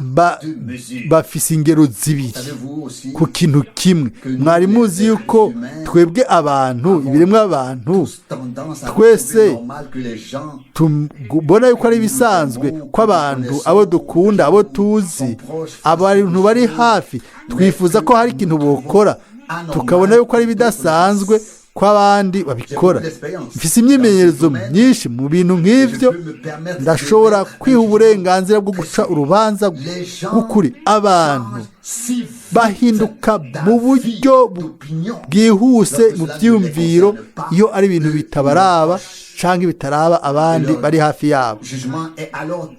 deux mesures. bafise ingero zibiri Savez-vous aussi ku kintu kimwe mwari muzi yuko twebwe abantu ibiremwa abantu tendance à twese trouver normal que les gens tubona yuko ari ibisanzwe ko abantu abo dukunda abo tuzi abantu bari hafi twifuza ko hari ikintu bokora tukabona yuko ari ibidasanzwe ko abandi babikora. Mfise imyimenyerezo myinshi mu bintu nk'ivyo, ndashobora kwiha uburenganzira bwo guca urubanza rw'ukuri. Abantu bahinduka mu buryo bwihuse mu byiyumviro iyo ari ibintu bitabaraba canke bitaraba abandi bari hafi yabo.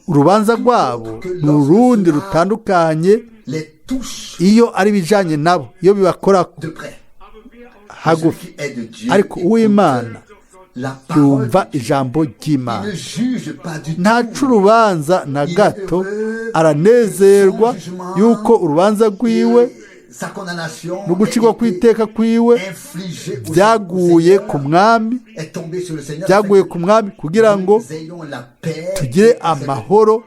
Urubanza rwabo ni urundi rutandukanye iyo ari bijanye nabo, iyo bibakorako hagufi. Ariko uw'Imana yumva ijambo ry'Imana, ntaca urubanza na gato, aranezerwa yuko urubanza rwiwe no gucirwa kw'iteka kwiwe byaguye ku mwami, byaguye ku mwami kugira ngo tugire amahoro.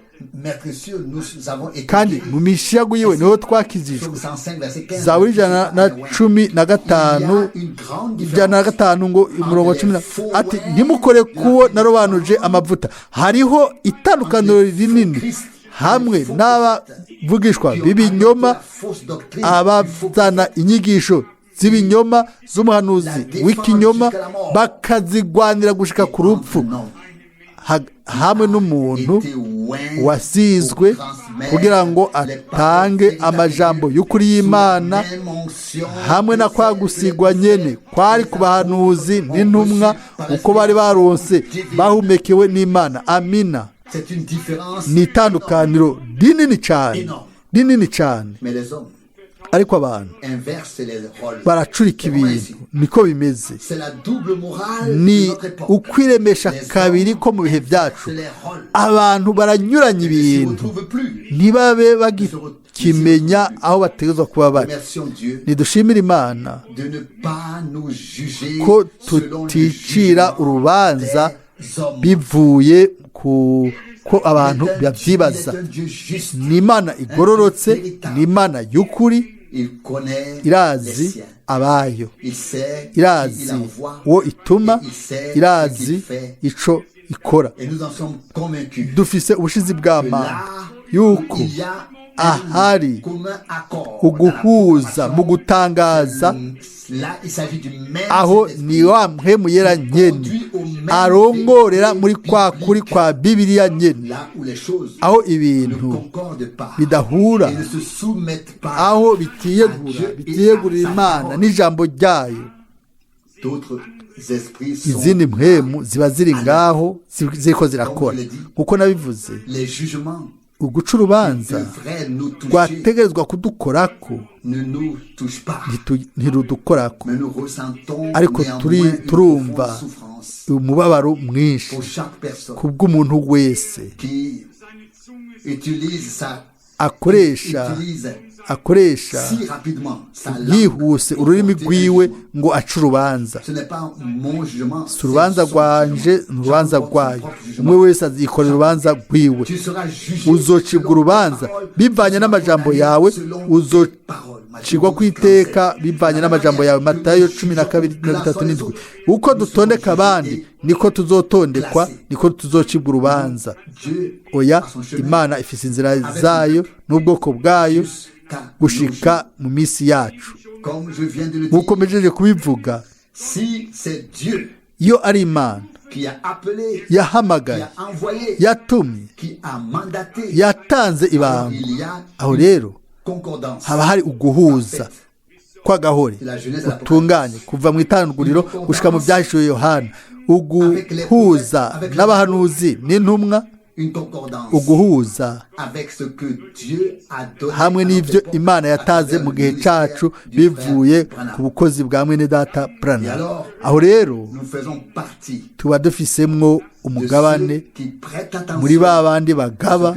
Kandi mu mishago yiwe niho twakizijwe. Zaburi 115 115 ngo umurongo 10 ati ntimukore kuwo narobanuje amavuta. Hariho itandukaniro rinini hamwe n'abavugishwa b'ibinyoma, abazana inyigisho z'ibinyoma z'umuhanuzi w'ikinyoma bakazigwanira gushika ku rupfu, hamwe n'umuntu wasizwe kugira ngo atange amajambo y'ukuri y'Imana, hamwe na kwa gusigwa nyene kwari ku bahanuzi n'intumwa uko bari baronse bahumekewe n'Imana. Amina. Ni itandukaniro rinini cyane, rinini cyane. Ariko abantu baracurika ibintu, niko bimeze. Ni ukwiremesha kabiri ko mu bihe byacu abantu baranyuranya ibintu, ntibabe bagikimenya aho bategerezwa kuba bari. Nidushimire Imana ko tuticira urubanza bivuye ku ko abantu babyibaza. Ni Imana igororotse, ni Imana y'ukuri, irazi abayo, irazi uwo ituma, irazi ico ikora. Dufise ubushizi bw'Imana yuko ahari uguhuza mu gutangaza, aho ni wa mpwemu yera nyene arongorera muri kwa kuri kwa Bibiliya nyene, aho ibintu bidahura, aho bitiyegurira Imana n'ijambo ryayo. Izindi mpwemu ziba ziri ngaho ziriko zirakora. Nkuko nabivuze, uguca urubanza rwategerezwa kudukorako ntirudukorako, ariko turumva umubabaro mwinshi kubw'umuntu wese akoresha yihuse ururimi rwiwe ngo ace urubanza. Si urubanza rwanje, ni urubanza rwayo. Umwe wese azikorera urubanza rwiwe. Uzocibwa urubanza bivanye n'amajambo yawe, uzocibwa kw'iteka bivanye n'amajambo yawe. Matayo 12:37. Uko dutondeka abandi niko tuzotondekwa, niko tuzocibwa urubanza. Oya, Imana ifise inzira zayo n'ubwoko bwayo gushika mu misi yacu. Nkuko mpejeje kubivuga, iyo ari Imana yahamagaye, yatumye, yatanze ibanga, aho rero haba hari uguhuza kw'agahore utunganye kuva mu itanguriro gushika mu byahishuwe Yohana, uguhuza n'abahanuzi n'intumwa, uguhuza hamwe n'ivyo Imana yataze mu gihe cacu bivuye ku bukozi bwa mwene data Branham. Aho rero tuba dufisemwo umugabane muri ba bandi bagaba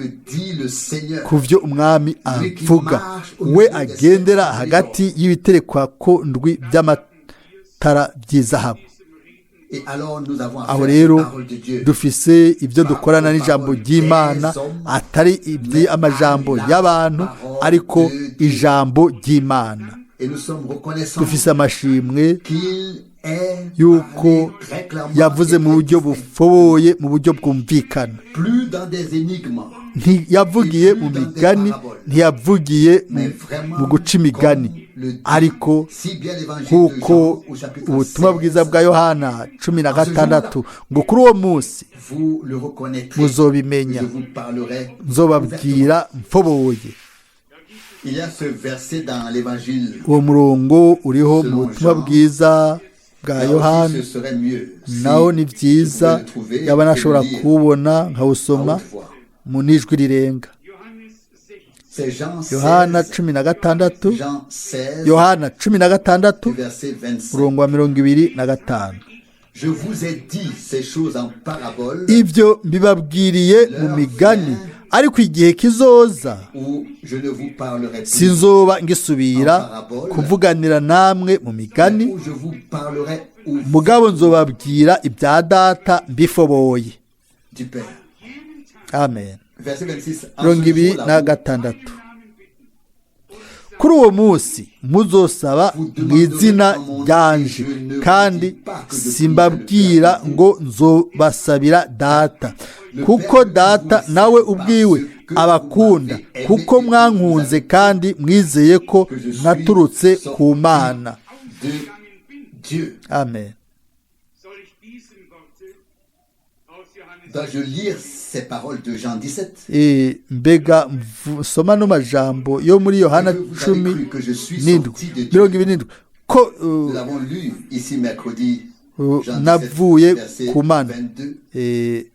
ku vyo umwami avuga. We agendera hagati y'ibiterekwako ndwi by'amatara by'izahabu. Et alors nous avons aho affaire à rero la parole de Dieu. dufise ibyo dukorana n'ijambo ry'Imana atari iby'amajambo y'abantu ariko ijambo ry'Imana. Et nous sommes reconnaissants dufise amashimwe qu'il est yuko parlé très clairement yavuze et mu buryo bufoboye, mu buryo bwumvikana. plus dans des énigmes, Ntiyavugiye mu migani, ntiyavugiye mu guca imigani, ariko si bien l'évangile de kuko Jean au chapitre ubutumwa 16, bwiza bwa Yohana 16 ngo kuri uwo munsi vous le reconnaîtrez, muzobimenya, je vous parlerai. nzobabwira mfoboye. Il y a ce verset dans l'évangile. Uwo murongo uriho mu butumwa bwiza bwa Là Yohana, aussi, ce serait mieux si naho ni je byiza pouvais le trouver yaba et nashobora le lire kuwubona à nkawusoma haute voix. mu nijwi rirenga. C'est Jean Yohana 16, 16, Jean 16, Yohana 16 verset 25. murongo wa 25. Je vous ai dit ces choses en parabole, Ibyo mbibabwiriye mu migani, ariko igihe kizoza où je ne vous parlerai plus, sinzoba ngisubira kuvuganira namwe mu migani, où je vous parlerai au mugabo nzobabwira ibya data mbifoboye. du Père. Amen. Verset 26. En ce jour-là, 26. Kuri uwo munsi muzosaba mu izina ryanje, kandi simbabwira ngo nzobasabira data, kuko data nawe ubwiwe abakunda, kuko mwankunze kandi mwizeye ko naturutse ku Mana. de Dieu. Amen. Dois-je lire ces paroles de Jean 17? Mbega soma no majambo yo muri Yohana Vous avez cru que je suis sorti de Dieu. 17 ko Nous l'avons lu ici mercredi. Jean 17, navuye verset ku Mana. 22.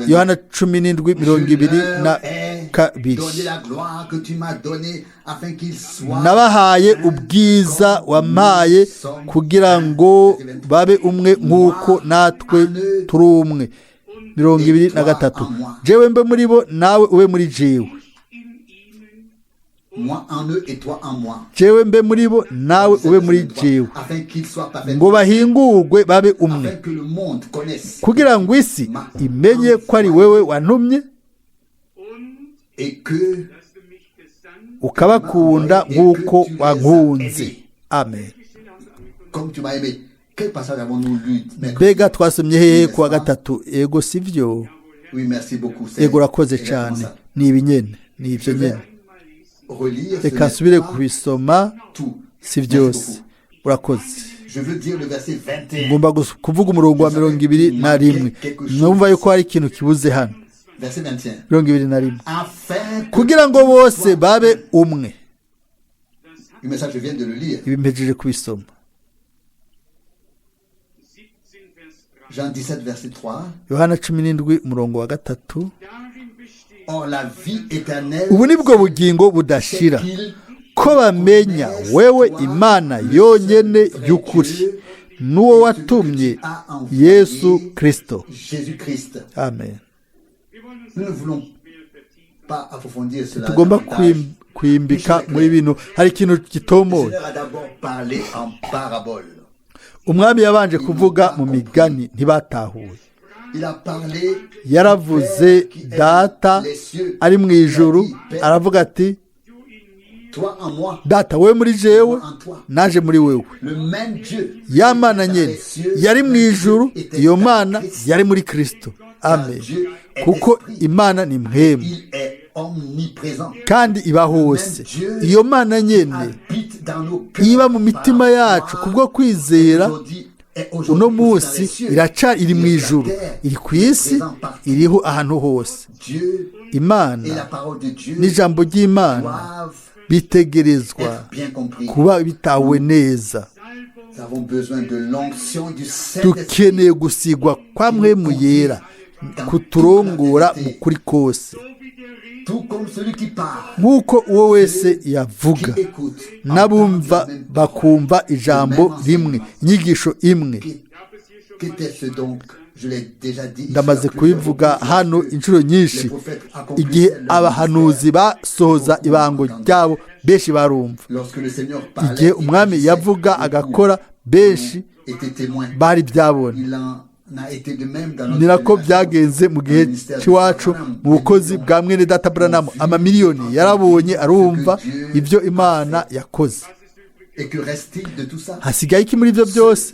Yohana 17:22. Donner la gloire que tu m'as donnée afin qu'il soit Nabahaye ubwiza wampaye kugira ngo babe umwe nk'uko natwe turi umwe. 23. Jewe mbe muri bo nawe ube muri jewe. moi en eux et toi en moi, Jewe mbe muri bo nawe ube muri jewe, afin qu'il soit parfait, ngo bahingurwe babe umwe, afin que le monde connaisse kugira ngo isi imenye ko ari wewe wantumye, et que ukabakunda nk'uko wankunze. Amen. comme tu m'as aimé. Quel passage avons-nous lu mercredi? Mbega twasomye hehe kuwa gatatu? Ego sivyo? Oui, merci beaucoup. Ego urakoze cyane. Ni ibinyene, ni ibyo nyene. Relire, ce Reka n'est nsubire pas kubisoma, tout. si Merci byose. beaucoup. Urakoze. Je veux dire le verset 21. Ngomba kuvuga umurongo wa 21. Numva yuko hari ikintu kibuze hano. Verset 21. 21. Afin que Kugira ngo bose babe umwe. le message, je viens de le lire. Ibi mpejeje kubisoma. Jean 17, verset 3. Yohana 17 umurongo wa 3. Or la vie éternelle, Ubu ni bwo bugingo budashira, c'est qu'il ko bamenya wewe Imana yonyene y'ukuri, n'uwo watumye Yesu Kristo. Jésus-Christ. Amen. Nous ne voulons pas approfondir cela. Tugomba davantage. kwimbika muri bino, hari ikintu Le gitomoye. Seigneur a d'abord parlé en parabole. Umwami yabanje kuvuga mu migani, ntibatahuye. Il a parlé Yaravuze data ari mu ijuru, aravuga ati toi en moi, data wewe muri jewe, moi en toi. naje muri wewe. Le même Dieu. Ya Mana nyene yari mu ijuru, iyo Mana yari muri Kristo. Amen. Kuko Imana ni mpemu Il est omniprésent. kandi iba hose. Iyo Mana nyene Habite dans nos cœurs. iba mu mitima yacu kubwo kwizera. Uno munsi iri mu ijuru, iri ku isi, iriho ahantu hose. Dieu et Imana la parole de Dieu n'ijambo ry'Imana doivent bitegerezwa être bien compris. kuba bitawe neza. Nous avons besoin de l'onction du Saint-Esprit. Dukeneye gusigwa kwa mpwemu yera kuturongora mu kuri kose, Tout comme celui qui parle, nk'uko uwo wese yavuga, qui écoute, n'abumva bakumva ijambo rimwe, inyigisho imwe. Qu'était-ce donc? Je l'ai déjà dit. Ndamaze kubivuga hano inshuro nyinshi. Igihe abahanuzi basohoza ibango ryabo benshi barumva, Lorsque le Seigneur igihe parlait, umwami yavuga agakora benshi été témoin. bari byabona Il en a été de même dans ni notre nako génération. byagenze mu gihe cy'iwacu mu bukozi bwa mwene data Branham amamiliyoni yarabonye arumva ibyo Imana yakoze. Et que reste-t-il de tout ça? Hasigaye iki muri ibyo byose?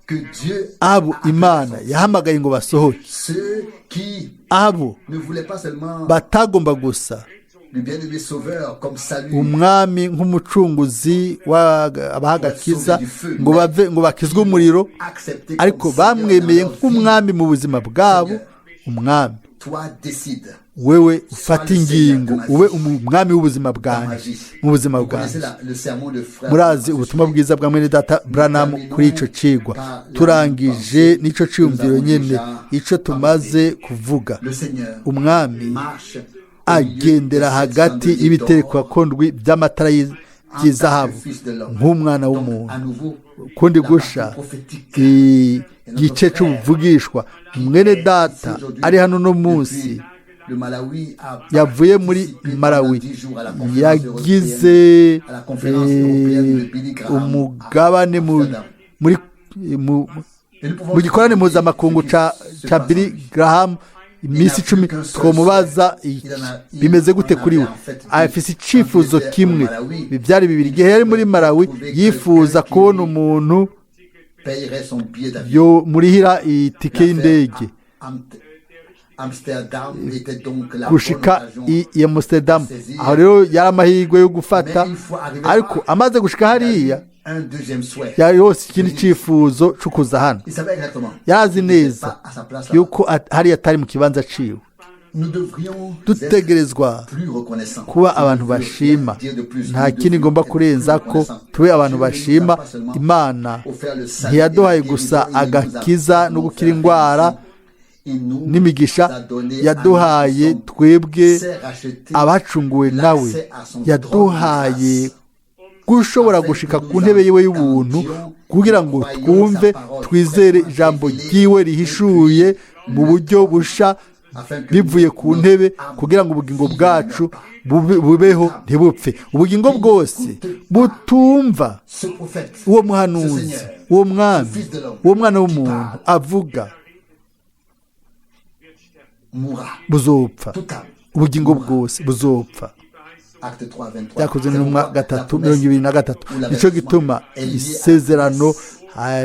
Que Dieu Abo Imana yahamagaye ngo basohoke, ceux qui abo ne voulaient pas seulement batagomba gusa le bien-aimé sauveur comme salut, umwami nk'umucunguzi w'abahagakiza ngo bakizwe umuriro, accepter ariko comme Seigneur bamwemeye dans leur vie. nk'umwami mu buzima bwabo. Umwami, Toi décide. wewe ufata ingingo, ube umwami w'ubuzima bwanjye, mu buzima Vous connaissez bwanjye. le sermon de frère. Murazi ubutumwa bwiza bwa mwene data Branham kuri icyo cigwa. Turangije n'icyo cyumviro nyine, icyo tumaze kuvuga. Le Seigneur Umwami marche agendera hagati y'ibiterekwa kondwi by'amatara y'izahabu nk'umwana w'umuntu. Kundi gusha igice cy'ubuvugishwa, mwene data ari hano no munsi yavuye muri Malawi, yagize umugabane mu gikorane mpuzamakungu cya Billy Graham iminsi 10. twomubaza bimeze gute kuri we. afise icyifuzo kimwe, byari bibiri. Igihe yari muri Malawi yifuza kubona umuntu yo murihira itike y'indege gushika i Amsterdam. aho rero yari amahirwe yo gufata, ariko amaze gushika hariya yari yose ikindi cyifuzo cyo kuza hano. yarazi neza yuko hariya atari mu kibanza ciwe. dutegerezwa kuba abantu bashima, nta kindi ngomba kurenza ko tube abantu bashima. Imana ntiyaduhaye gusa agakiza no gukira indwara n'imigisha, yaduhaye twebwe abacunguwe nawe, yaduhaye gushobora gushika ku ntebe yiwe y'ubuntu kugira ngo twumve twizere ijambo ryiwe rihishuye mu buryo busha bivuye ku ntebe, kugira ngo ubugingo bwacu bubeho ntibupfe. Ubugingo bwose butumva uwo muhanuzi, uwo mwami, uwo mwana w'umuntu avuga buzopfa. Ubugingo bwose buzopfa. Byakozwe n'intumwa 3:23. Nicyo gituma isezerano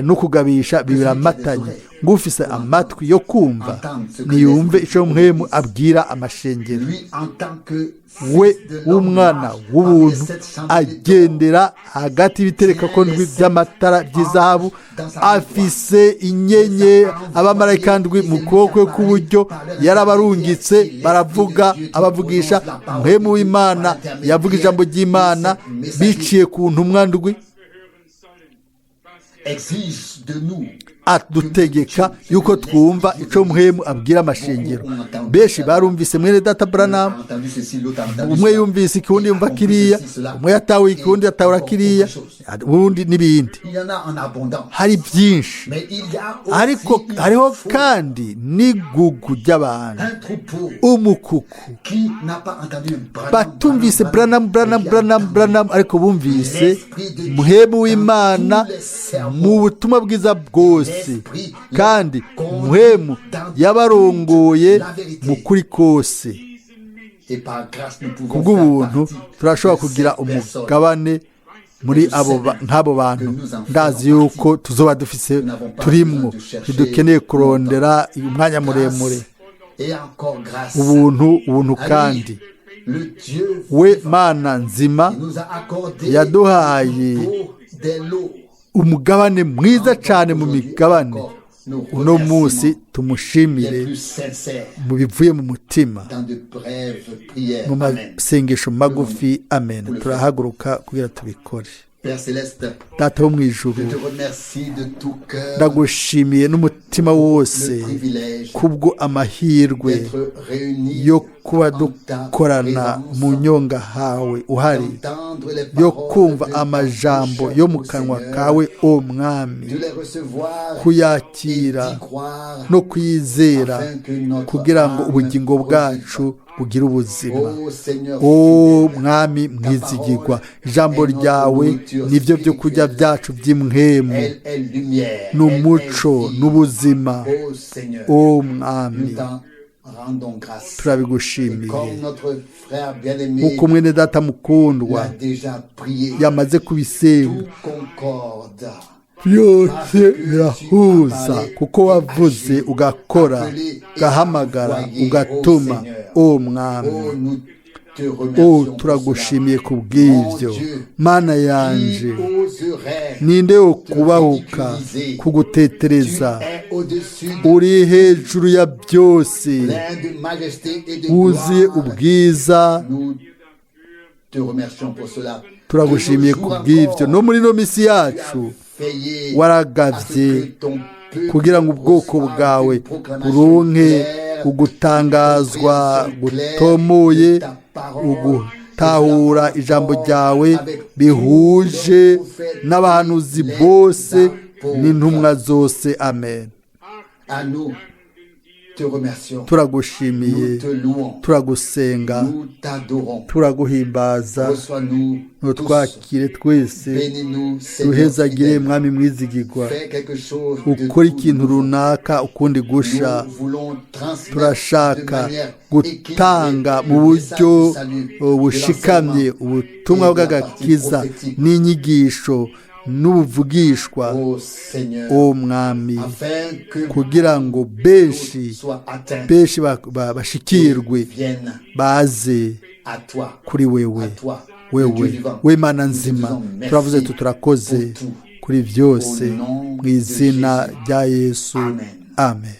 no kugabisha bibiramatanye. Ngufise amatwi yo kumva niyumve icyo mwemu abwira amashengero. We w'umwana w'ubuntu agendera hagati y'ibitereka kondwi by'amatara by'izahabu, afise inyenye abamarayika ndwi mu kuboko kw'uburyo, yarabarungitse baravuga, abavugisha. Mwemu w'Imana yavuga ijambo ry'Imana biciye ku ntumwa ndwi. adutegeka yuko twumva icyo muhemu abwira amashengero. Benshi barumvise mwene data Branham, umwe yumvise ikiwundi yumva kiriya, umwe yatawe ikiwundi yatawura kiriya, ubundi n'ibindi. Hari byinshi, ariko hariho kandi n'igugu ry'abantu, umukuku batumvise Branham, ariko bumvise muhemu w'Imana mu butumwa bwiza bwose, kandi muhemu yabarongoye mu kuri kose. Kubw'ubuntu turashobora kugira umugabane muri nk'abo bantu. Ndazi yuko tuzoba dufise turimwo, ntidukeneye kurondera umwanya muremure. Ubuntu kandi we Mana nzima yaduhaye umugabane mwiza cyane mu migabane. Uno munsi tumushimire mu bivuye mu mutima, mu masengesho magufi. Amen. Turahaguruka kugira tubikore. Data wo mu ijuru, ndagushimiye n'umutima wose kubwo amahirwe yo kuba dukorana mu nyonga hawe uhari, yo kumva amajambo yo mu kanwa kawe, o Mwami, kuyakira no kwizera kugira ngo ubugingo bwacu ugire ubuzima. Ô Seigneur, o mwami mwizigirwa, ijambo ryawe nibyo byo kurya byacu by'imwemu, elle est lumière, n'umuco n'ubuzima. Ô Seigneur, o mwami nous t'en rendons grâce. turabigushimiye. Comme notre frère bien-aimé nk'uko mwene data mukundwa l'a déjà prié, yamaze kubisenga, tout concorde. byose birahuza kuko wavuze ugakora, ugahamagara ugatuma. o mwami, Oh, nous te o remercions pour turagushimiye ku bw'ibyo. Mana cela. yanje, Qui oserait ninde wo kubahuka kugutetereza? Tu es au-dessus uri hejuru ya byose, plein de majesté et de wuzuye gloire. ubwiza. Nous te remercions pour cela. turagushimiye ku bw'ibyo. no muri ino minsi yacu waragavye kugira ngo ubwoko bwawe buronke ugutangazwa gutomoye, ugutahura ijambo ryawe bihuje n'abahanuzi bose n'intumwa zose. Amen. À nous te remercions. turagushimiye, Nous te louons. turagusenga, Nous t'adorons. turaguhimbaza. Reçois-nous tous. nutwakire twese, Bénis-nous, Seigneur duhezagire fidèle. mwami mwizigirwa, Fais quelque chose de ukora tout ikintu nouveau. runaka ukundi gusha. Nous voulons transmettre de turashaka manière gutanga équilibrée mu le message buryo du salut, de bushikamye l'enseignement ubutumwa et de la bw'agakiza partie prophétique. n'inyigisho n'ubuvugishwa. Ô Seigneur, o mwami, afin que kugira ngo benshi soit atteint benshi bashikirwe, vienne baze à toi, kuri wewe, à toi, le Dieu wewe vivant. w'Imana Nous te nzima. disons merci turavuze turakoze pour tout. kuri byose Au nom mu izina de Jésus. rya Yesu. Amen. Amen.